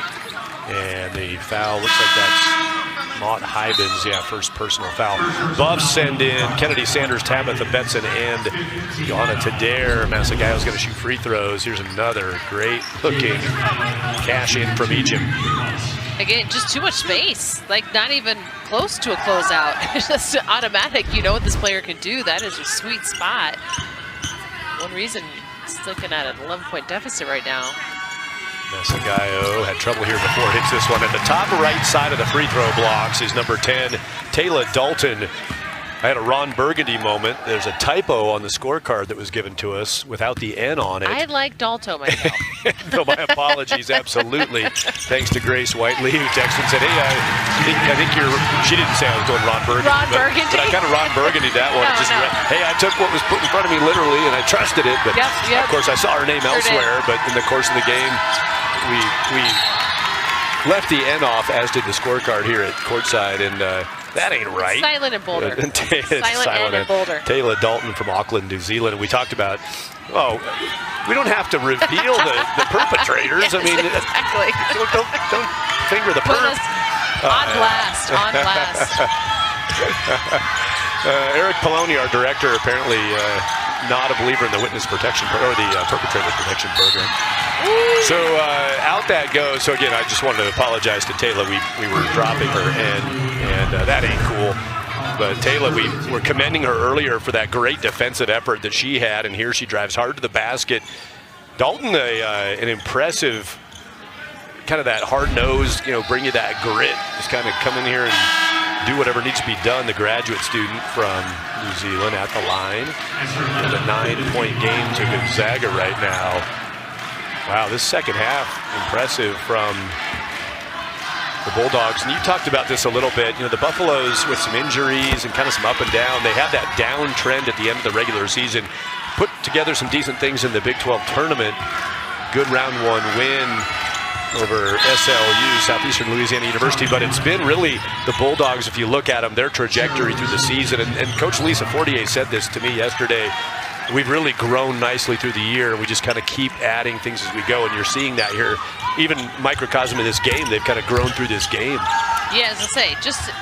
And the foul looks like that's Maude Hybens, first personal foul. Buffs send in Kennedy Sanders, Tabitha Betson, and Johanna Tadair. Masagayo's going to shoot free throws. Here's another great looking cash in from Ejim. Again, just too much space. Like not even close to a closeout. It's just automatic. You know what this player can do. That is a sweet spot. One reason it's looking at an 11-point deficit right now. Masagayo had trouble here before, hits this one. At the top right side of the free throw blocks is number 10, Taylor Dalton. I had a Ron Burgundy moment. There's a typo on the scorecard that was given to us without the N on it. I like Dalto myself. No, my apologies, absolutely. Thanks to Grace Whiteley, who texted and said, hey, I think you're, she didn't say I was doing Ron Burgundy. But I kind of Ron Burgundy that one. Hey, I took what was put in front of me literally, and I trusted it. But of course, I saw her name elsewhere. But in the course of the game, we left the N off, as did the scorecard here at courtside, and that ain't right. Silent and bolder. Silent and bolder. Taylor Dalton from Auckland, New Zealand. And we talked about, we don't have to reveal the perpetrators. Yes, I mean, exactly. don't finger the perp. On blast, on blast. Eric Poloni, our director, apparently not a believer in the witness protection or the perpetrator protection program. So out that goes. So again, I just wanted to apologize to Taylor. We were dropping her, and that ain't cool. But Taylor, we were commending her earlier for that great defensive effort that she had, and here she drives hard to the basket. Dalton, an impressive, kind of that hard-nosed, bring you that grit. Just kind of come in here and do whatever needs to be done. The graduate student from New Zealand at the line. And a 9-point game to Gonzaga right now. Wow, this second half, impressive from the Bulldogs. And you talked about this a little bit. The Buffaloes with some injuries and kind of some up and down. They had that downtrend at the end of the regular season. Put together some decent things in the Big 12 tournament. Good round 1 win over SLU, Southeastern Louisiana University, but it's been really the Bulldogs, if you look at them, their trajectory through the season, and Coach Lisa Fortier said this to me yesterday, we've really grown nicely through the year. We just kind of keep adding things as we go, and you're seeing that here. Even microcosm of this game, they've kind of grown through this game. Yeah, as I say, just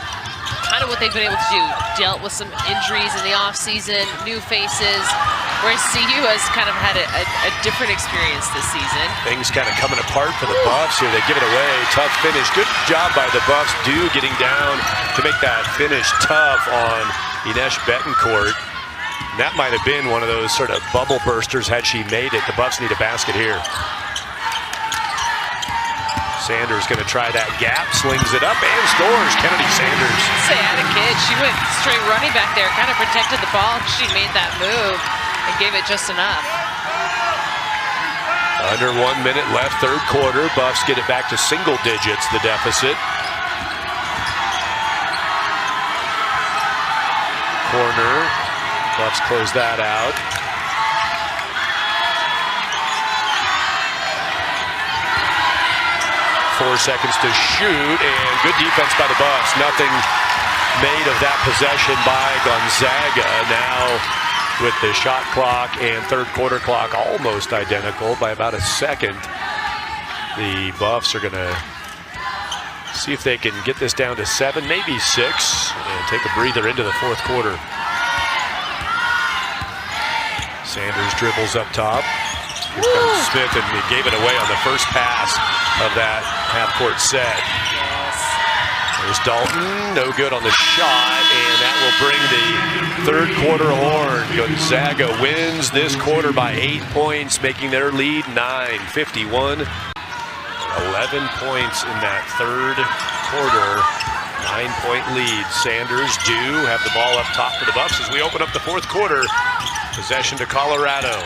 kind of what they've been able to do. Dealt with some injuries in the offseason, new faces, whereas CU has kind of had a different experience this season. Things kind of coming apart for the Buffs here. They give it away. Tough finish. Good job by the Buffs. Dew getting down to make that finish tough on Inesh Betancourt. And that might have been one of those sort of bubble bursters had she made it. The Buffs need a basket here. Sanders going to try that gap, slings it up, and scores. Kennedy Sanders. Say, had a kid. She went straight running back there, kind of protected the ball. She made that move and gave it just enough. Under 1 minute left, third quarter. Buffs get it back to single digits, the deficit. corner. Buffs close that out. Four seconds to shoot, and good defense by the Buffs. Nothing made of that possession by Gonzaga. Now with the shot clock and third quarter clock almost identical by about a second, the Buffs are going to see if they can get this down to 7, maybe 6, and take a breather into the fourth quarter. Sanders dribbles up top. Here comes Smith, and he gave it away on the first pass of that half-court set. There's Dalton, no good on the shot, and that will bring the third quarter horn. Gonzaga wins this quarter by 8 points, making their lead 9, 51. 11 points in that third quarter, 9-point lead. Sanders do have the ball up top for the Buffs as we open up the fourth quarter. Possession to Colorado.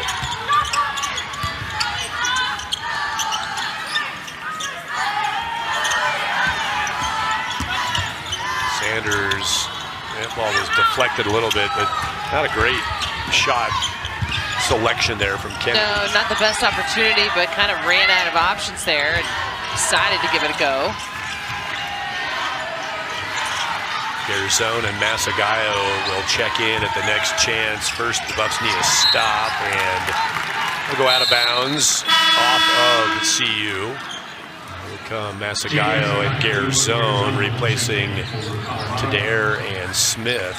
Sanders, that ball was deflected a little bit, but not a great shot selection there from Kennedy. No, not the best opportunity, but kind of ran out of options there and decided to give it a go. Garzone and Masagayo will check in at the next chance. First, the Buffs need a stop, and they'll go out of bounds off of CU. Here come Masagayo and Garzone replacing Tadair and Smith.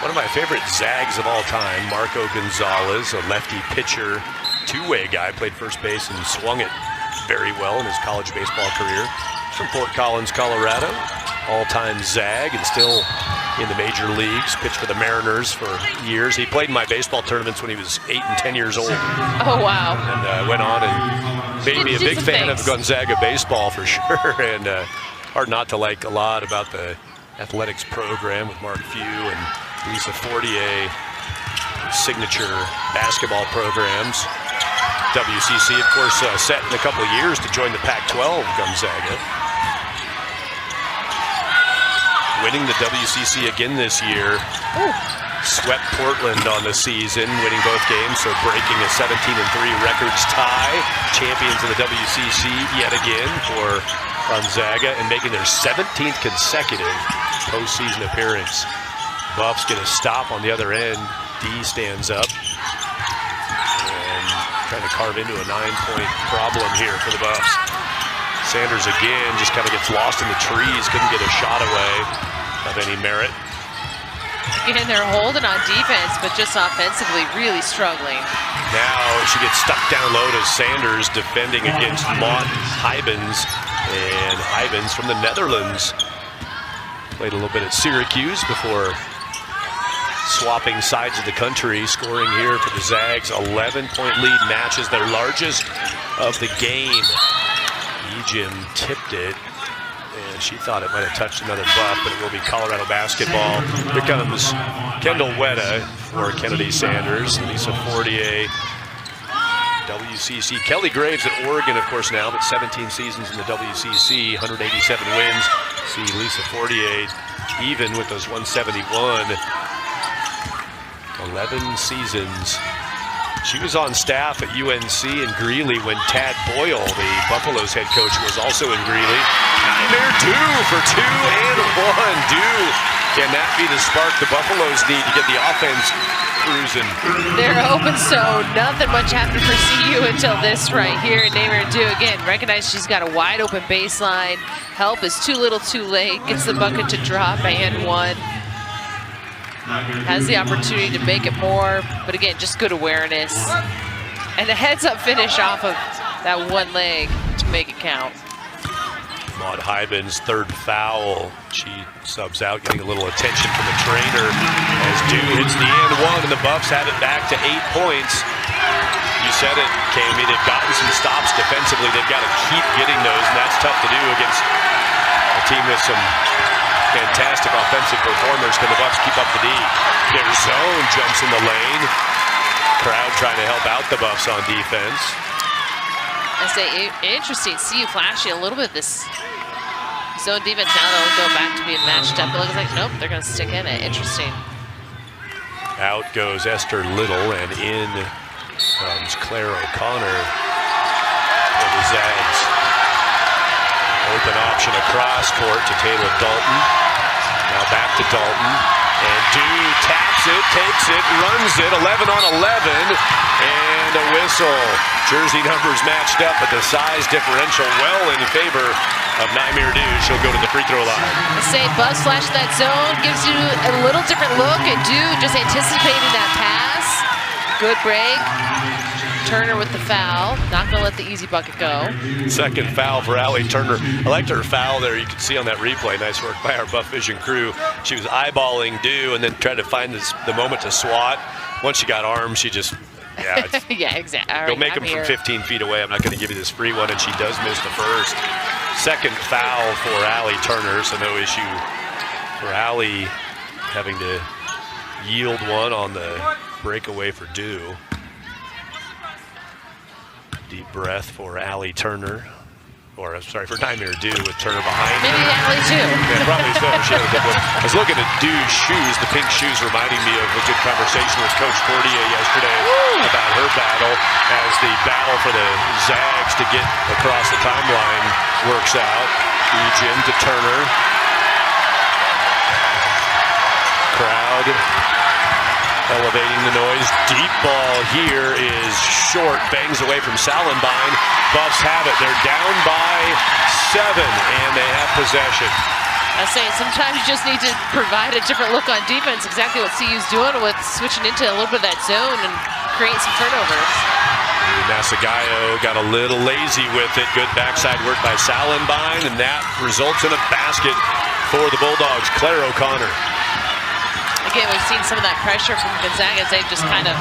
One of my favorite Zags of all time, Marco Gonzalez, a lefty pitcher, two-way guy, played first base and swung it very well in his college baseball career. From Fort Collins, Colorado, all-time Zag and still in the major leagues, pitched for the Mariners for years. He played in my baseball tournaments when he was 8 and 10 years old. Oh, wow. And went on and made me a big fan of Gonzaga baseball for sure. And hard not to like a lot about the athletics program with Mark Few and Lisa Fortier, signature basketball programs. WCC, of course, set in a couple of years to join the Pac-12, Gonzaga. Winning the WCC again this year. Ooh. Swept Portland on the season, winning both games, so breaking a 17-3 records tie. Champions of the WCC yet again for Gonzaga and making their 17th consecutive postseason appearance. Buffs get a stop on the other end. D stands up and trying to carve into a 9-point problem here for the Buffs. Sanders again just kind of gets lost in the trees, couldn't get a shot away of any merit. Again, they're holding on defense, but just offensively really struggling. Now she gets stuck down low to Sanders defending against Maud Hybens. And Hybens from the Netherlands played a little bit at Syracuse before swapping sides of the country, scoring here for the Zags. 11-point lead, matches their largest of the game. Ejim tipped it, and she thought it might have touched another Buff, but it will be Colorado basketball. Here comes Kendall Wetta for Kennedy Sanders, Lisa Fortier, WCC. Kelly Graves at Oregon, of course, now, but 17 seasons in the WCC, 187 wins. See Lisa Fortier even with those 171. 11 seasons. She was on staff at UNC in Greeley when Tad Boyle, the Buffaloes head coach, was also in Greeley. Nightmare 2 for 2 and 1. Can that be the spark the Buffaloes need to get the offense cruising? They're open, so nothing much happened for CU until this right here. Nightmare 2 again. Recognize she's got a wide open baseline. Help is too little, too late. Gets the bucket to drop and 1. Has the opportunity to make it more, but again, just good awareness. And a heads-up finish off of that one leg to make it count. Maud Hybens' third foul. She subs out, getting a little attention from the trainer as Dew hits the and 1, and the Buffs have it back to 8 points. You said it, Kami. They've gotten some stops defensively. They've got to keep getting those, and that's tough to do against a team with some fantastic offensive performers. Can the Buffs keep up the D? Their zone jumps in the lane. Crowd trying to help out the Buffs on defense. I say interesting. See you flashing a little bit this zone defense. Now they'll go back to being matched up. It looks like nope, they're going to stick in it. Interesting. Out goes Esther Little, and in comes Claire O'Connor for the Zags. Open option across court to Taylor Dalton. Now back to Dalton. And Dew taps it, takes it, runs it, 11 on 11, and a whistle. Jersey numbers matched up, but the size differential well in favor of Naimir Dew. She'll go to the free throw line. I say Buzz flash that zone gives you a little different look, and Dew just anticipating that pass. Good break. Turner with the foul. Not going to let the easy bucket go. Second foul for Allie Turner. I liked her foul there. You can see on that replay. Nice work by our Buff Vision crew. She was eyeballing Dew and then tried to find the moment to swat. Once she got armed, she just, yeah. Yeah, exactly. Go make them from 15 feet away. I'm not going to give you this free one, and she does miss the first. Second foul for Allie Turner, so no issue for Allie having to yield one on the breakaway for Dew. Deep breath for Allie Turner, or sorry, for Naimir Dew with Turner behind her. Maybe Allie too. Yeah, probably so. She had a good one. I was looking at Dew's shoes, the pink shoes, reminding me of a good conversation with Coach Cordier yesterday about her battle as the battle for the Zags to get across the timeline works out. Ejim to Turner. Crowd elevating the noise. Deep ball here is short. Bangs away from Salenbein. Buffs have it. They're down by 7, and they have possession. I say sometimes you just need to provide a different look on defense. Exactly what CU's doing with switching into a little bit of that zone and create some turnovers. Masagayo got a little lazy with it. Good backside work by Salenbein, and that results in a basket for the Bulldogs. Claire O'Connor. Again, we've seen some of that pressure from Gonzaga as they've just kind of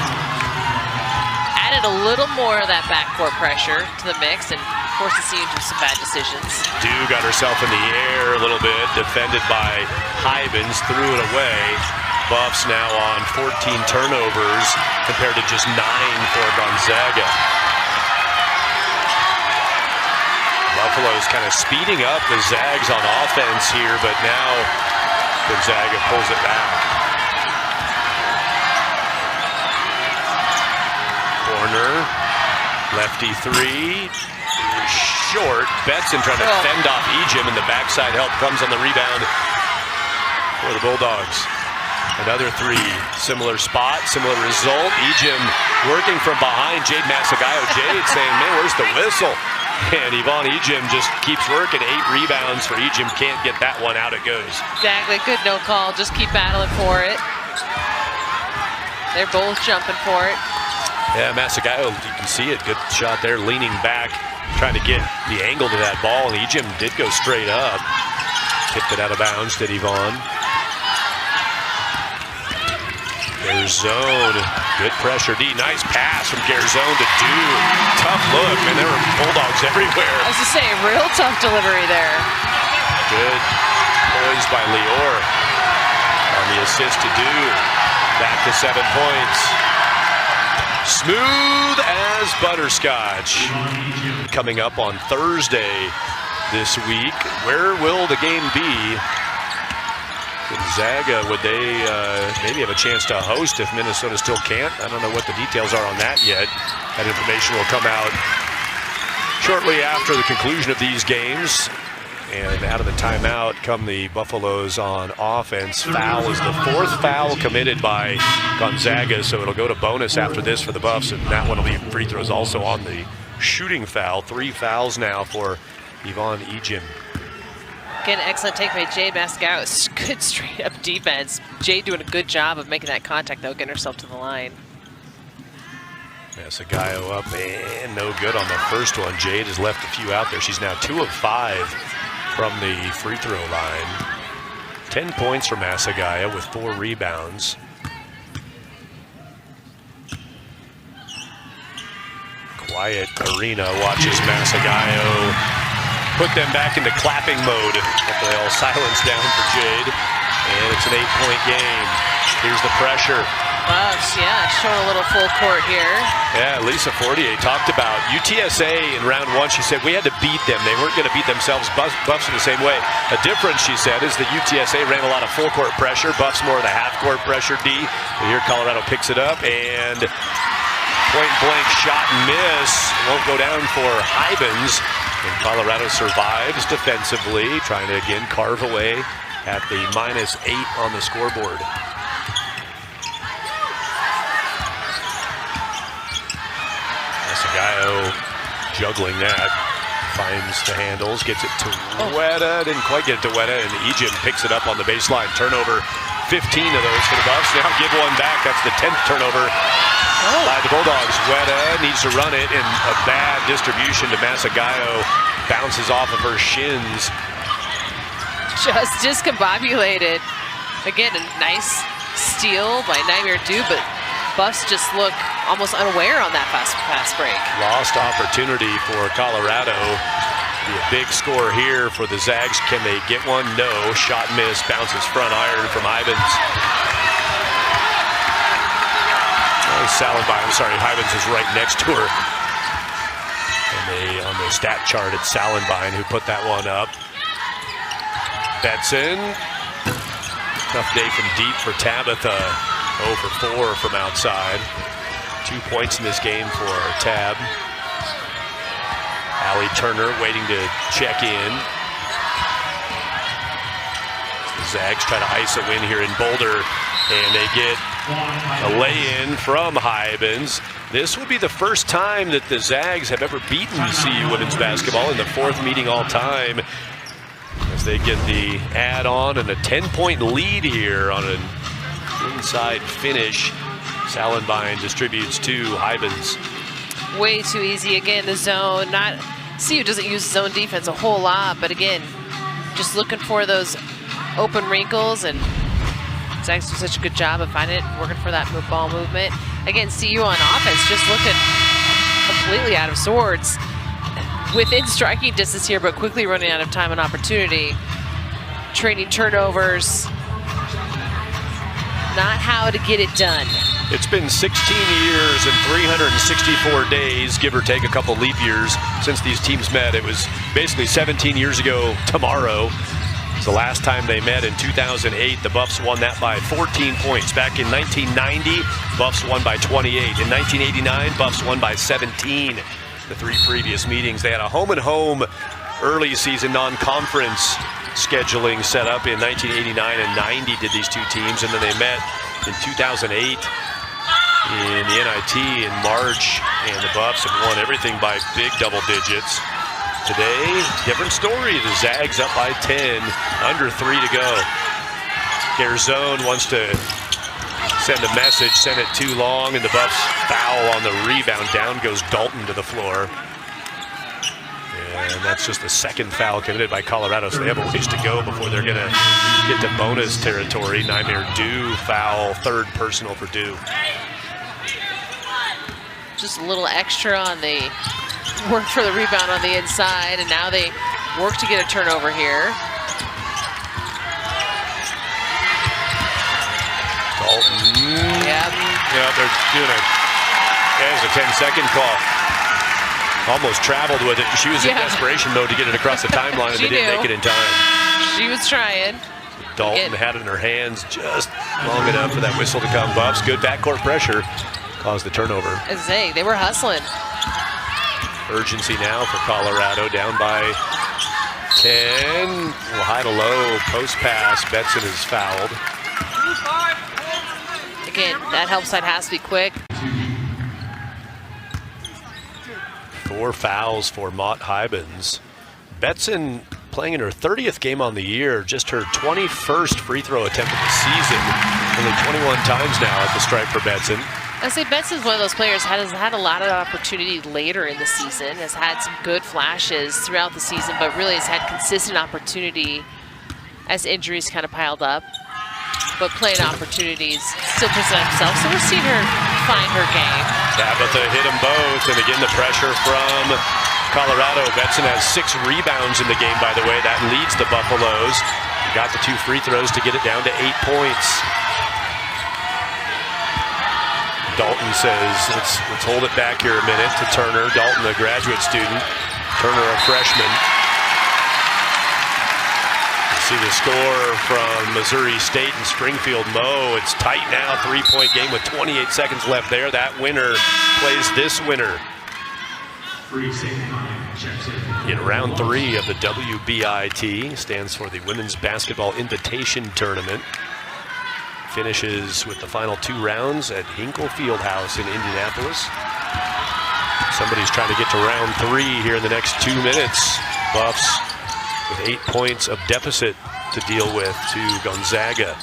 added a little more of that backcourt pressure to the mix and forced the CU into some bad decisions. Dew got herself in the air a little bit, defended by Hybens, threw it away. Buffs now on 14 turnovers compared to just 9 for Gonzaga. Buffalo's kind of speeding up the Zags on offense here, but now Gonzaga pulls it back. Corner, lefty three, short. Betson trying to fend off Ejim, and the backside help comes on the rebound for the Bulldogs. Another three, similar spot, similar result. Ejim working from behind Jade Masagayo. Jade saying, man, where's the whistle? And Yvonne Ejim just keeps working. 8 rebounds for Ejim. Can't get that one out. It goes. Exactly. Good no call. Just keep battling for it. They're both jumping for it. Yeah, Masagayo, you can see it. Good shot there, leaning back, trying to get the angle to that ball. And Ejim did go straight up. Tipped it out of bounds to Yvonne. Garzone, good pressure. D, nice pass from Garzone to Dew. Tough look, man. There were Bulldogs everywhere. I was to say, real tough delivery there. Good poise by Lior on the assist to Dew. Back to 7 points. Smooth as butterscotch. Coming up on Thursday this week. Where will the game be? Gonzaga, would they maybe have a chance to host if Minnesota still can't? I don't know what the details are on that yet. That information will come out shortly after the conclusion of these games. And out of the timeout come the Buffaloes on offense. Foul is the 4th foul committed by Gonzaga, so it'll go to bonus after this for the Buffs, and that one will be free throws also on the shooting foul. 3 fouls now for Yvonne Ejim. Again, excellent take by Jade Masagayo. It's good straight-up defense. Jade doing a good job of making that contact, though, getting herself to the line. Masagayo up and no good on the first one. Jade has left a few out there. She's now 2 of 5 from the free throw line. 10 points for Masagayo with 4 rebounds. Quiet arena watches Masagayo put them back into clapping mode after they all silence down for Jade. And it's an 8-point game. Here's the pressure. Buffs, yeah, showing a little full court here. Yeah, Lisa Fortier talked about UTSA in round 1. She said we had to beat them. They weren't going to beat themselves. Buffs in the same way. A difference, she said, is that UTSA ran a lot of full court pressure. Buffs more of the half court pressure, D. But here Colorado picks it up, and point blank shot and miss. Won't go down for Hybens. And Colorado survives defensively, trying to again carve away at the -8 on the scoreboard. Gallo juggling that, finds the handles, gets it to Weta, didn't quite get it to Weta, and Egypt picks it up on the baseline. Turnover, 15 of those for the Buffs. Now give one back. That's the 10th turnover by the Bulldogs. Weta needs to run it, and a bad distribution to Masagayo. Bounces off of her shins. Just discombobulated. Again, a nice steal by Nightmare Dew, but Buffs just look almost unaware on that fast break. Lost opportunity for Colorado. Be a big score here for the Zags. Can they get one? No. Shot miss. Bounces front iron from Hybens. Salenbine, I'm sorry, Hybens is right next to her. And on the stat chart, it's Salenbine who put that one up. Betson. Tough day from deep for Tabitha. 0 for 4 from outside. 2 points in this game for Tab. Allie Turner waiting to check in. The Zags try to ice a win here in Boulder, and they get a lay-in from Hybens. This would be the first time that the Zags have ever beaten CU women's basketball in the 4th meeting all time, as they get the add-on and a 10-point lead here on an inside finish. Salenbine distributes to Hybens. Way too easy. Again, the zone. CU doesn't use zone defense a whole lot, but again, just looking for those open wrinkles, and Zags do such a good job of finding it, working for that ball movement. Again, CU on offense just looking completely out of sorts. Within striking distance here, but quickly running out of time and opportunity. Trading turnovers. Not how to get it done. It's been 16 years and 364 days, give or take a couple leap years, since these teams met. It was basically 17 years ago tomorrow. It's the last time they met in 2008. The Buffs won that by 14 points. Back in 1990, Buffs won by 28. In 1989, Buffs won by 17. The 3 previous meetings, they had a home-and-home early season non-conference scheduling set up in 1989 and 90 did these two teams, and then they met in 2008 in the NIT in March, and the Buffs have won everything by big double digits. Today, different story. The Zags up by 10, under 3 to go. Garzone wants to send a message, sent it too long, and the Buffs foul on the rebound. Down goes Dalton to the floor. And that's just the 2nd foul committed by Colorado, so they have a ways to go before they're going to get to bonus territory. Nightmare Dew foul, 3rd personal for Dew. Just a little extra on the work for the rebound on the inside, and now they work to get a turnover here. Dalton. Yep. Yeah, they're doing it. There's a 10-second call. Almost traveled with it. She was in desperation mode to get it across the timeline, and they didn't make it in time. She was trying. Dalton had it in her hands just long enough for that whistle to come. Buffs, good backcourt pressure, caused the turnover. As they were hustling. Urgency now for Colorado, down by 10. Will hide a low post pass. Betson is fouled. Again, that help side has to be quick. 4 fouls for Mott Hybens. Betson playing in her 30th game on the year, just her 21st free throw attempt of the season. Only 21 times now at the stripe for Betson. I say Betson's one of those players has had a lot of opportunity later in the season, has had some good flashes throughout the season, but really has had consistent opportunity as injuries kind of piled up. But playing opportunities still present themselves, so we're seeing her find her game. Tabitha hit them both, and again the pressure from Colorado. Betson has 6 rebounds in the game, by the way. That leads the Buffaloes. Got the 2 free throws to get it down to 8 points. Dalton says, let's hold it back here a minute to Turner. Dalton, a graduate student. Turner, a freshman. See the score from Missouri State and Springfield. Mo, it's tight now, 3-point game with 28 seconds left there. That winner plays this winner in round 3 of the WBIT. Stands for the Women's Basketball Invitation Tournament. Finishes with the final 2 rounds at Hinkle Fieldhouse in Indianapolis. Somebody's trying to get to round 3 here in the next 2 minutes. Buffs with 8 points of deficit to deal with to Gonzaga.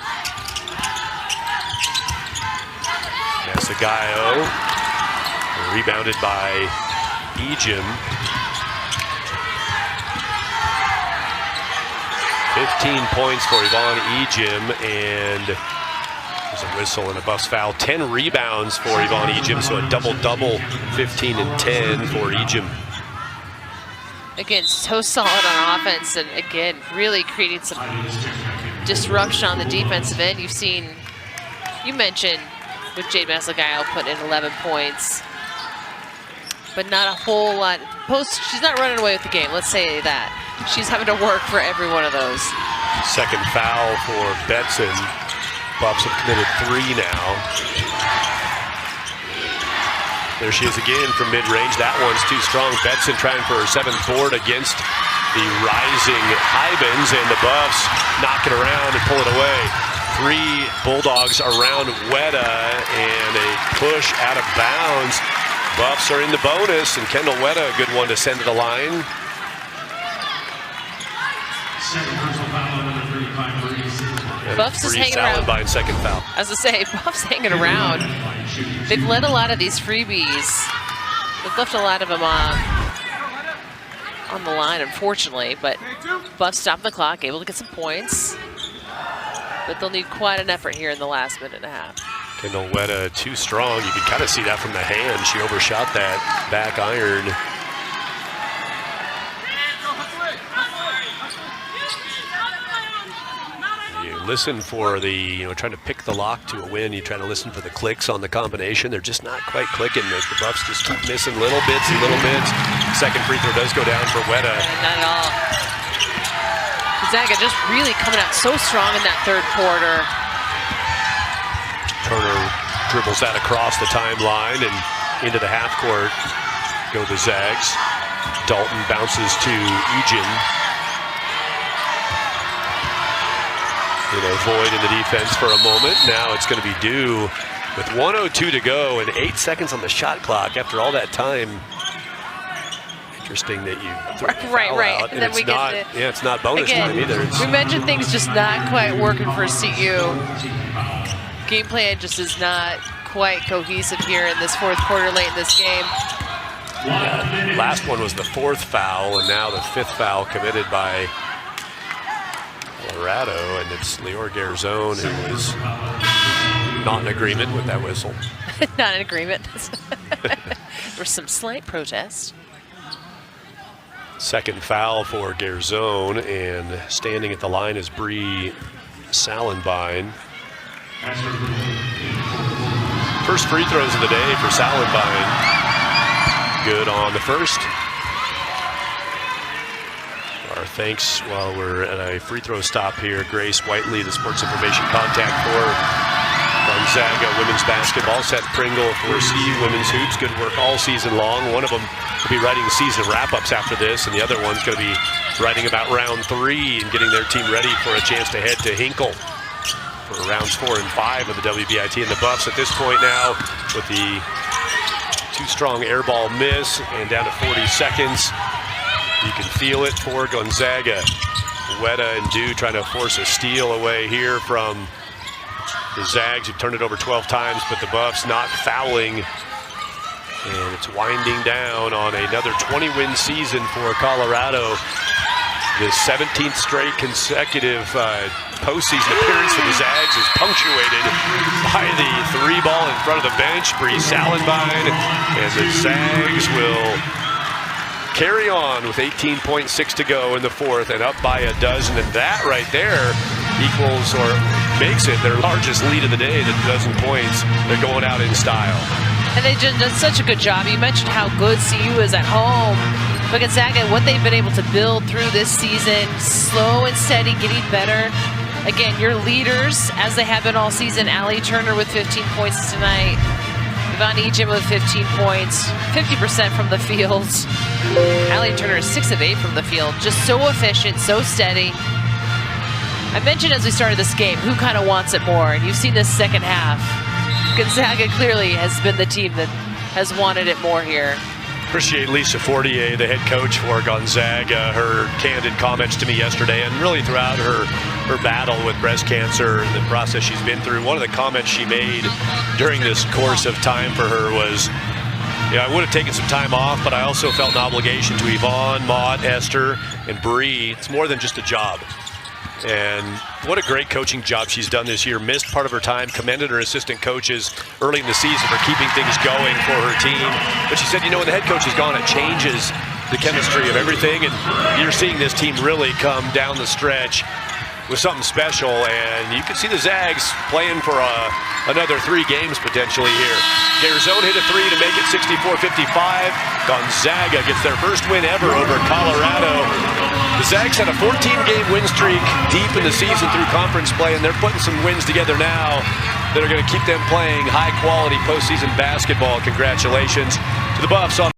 Masagayo, rebounded by Ejim. 15 points for Yvonne Ejim, and there's a whistle and a Buffs foul. 10 rebounds for Yvonne Ejim, so a double-double, 15 and 10 for Ejim. Again, so solid on offense, and again, really creating some disruption on the defensive end. You mentioned with Jade Masagayo putting in 11 points, but not a whole lot. She's not running away with the game, let's say that. She's having to work for every one of those. Second foul for Betson. Buffs have committed 3 now. There she is again from mid-range. That one's too strong. Betson trying for her 7th board against the rising Hybens, and the Buffs knock it around and pull it away. 3 Bulldogs around Weta, and a push out of bounds. Buffs are in the bonus, and Kendall Weta, a good one to send to the line. Buffs is hanging around. By second foul. As I say, Buffs hanging around. They've let a lot of these freebies. They've left a lot of them on the line, unfortunately. But Buffs stopping the clock, able to get some points. But they'll need quite an effort here in the last minute and a half. Kendall Weta too strong. You can kind of see that from the hand. She overshot that back iron. Listen for the, trying to pick the lock to a win. You try to listen for the clicks on the combination. They're just not quite clicking as the Buffs just keep missing little bits and little bits. Second free throw does go down for Weta. Not at all. Gonzaga just really coming out so strong in that 3rd quarter. Turner dribbles that across the timeline and into the half court go the Zags. Dalton bounces to Ejim. A void in the defense for a moment. Now it's going to be Dew with 1:02 to go and 8 seconds on the shot clock after all that time. Interesting that you right. Out, and then we get it's not bonus time either. We mentioned things just not quite working for CU. Game plan just is not quite cohesive here in this 4th quarter late in this game. Yeah, last one was the 4th foul, and now the 5th foul committed by Colorado, and it's Leor Garzone who is not in agreement with that whistle. Not in agreement. There was some slight protest. Second foul for Garzone, and standing at the line is Bree Salenbein. First free throws of the day for Salenbein. Good on the first. Our thanks while we're at a free throw stop here. Grace Whiteley, the sports information contact for Gonzaga women's basketball. Seth Pringle for CU Women's Hoops. Good work all season long. One of them will be writing season wrap-ups after this, and the other one's going to be writing about round 3 and getting their team ready for a chance to head to Hinkle for rounds 4 and 5 of the WBIT. And the Buffs at this point now with the too strong air ball miss and down to 40 seconds. You can feel it for Gonzaga. Weta and Dew trying to force a steal away here from the Zags, who turned it over 12 times, but the Buffs not fouling. And it's winding down on another 20-win season for Colorado. The 17th straight consecutive postseason appearance for the Zags is punctuated by the 3-ball in front of the bench, Bree Salenbein, and the Zags will carry on with 18.6 to go in the 4th and up by a dozen, and that right there equals or makes it their largest lead of the day, the dozen points. They're going out in style. And they've done such a good job. You mentioned how good CU is at home. But Gonzaga, what they've been able to build through this season, slow and steady, getting better. Again, your leaders, as they have been all season, Allie Turner with 15 points tonight. Yvonne Ejim with 15 points, 50% from the field. Allie Turner is 6 of 8 from the field. Just so efficient, so steady. I mentioned as we started this game, who kind of wants it more? And you've seen this second half. Gonzaga clearly has been the team that has wanted it more here. Appreciate Lisa Fortier, the head coach for Gonzaga, her candid comments to me yesterday, and really throughout her battle with breast cancer and the process she's been through. One of the comments she made during this course of time for her was, I would have taken some time off, but I also felt an obligation to Yvonne, Maud, Esther, and Bree. It's more than just a job. And what a great coaching job she's done this year. Missed part of her time, commended her assistant coaches early in the season for keeping things going for her team. But she said, when the head coach is gone, it changes the chemistry of everything. And you're seeing this team really come down the stretch with something special. And you can see the Zags playing for another 3 games potentially here. Garzone hit a 3 to make it 64-55. Gonzaga gets their first win ever over Colorado. The Zags had a 14-game win streak deep in the season through conference play, and they're putting some wins together now that are going to keep them playing high-quality postseason basketball. Congratulations to the Buffs on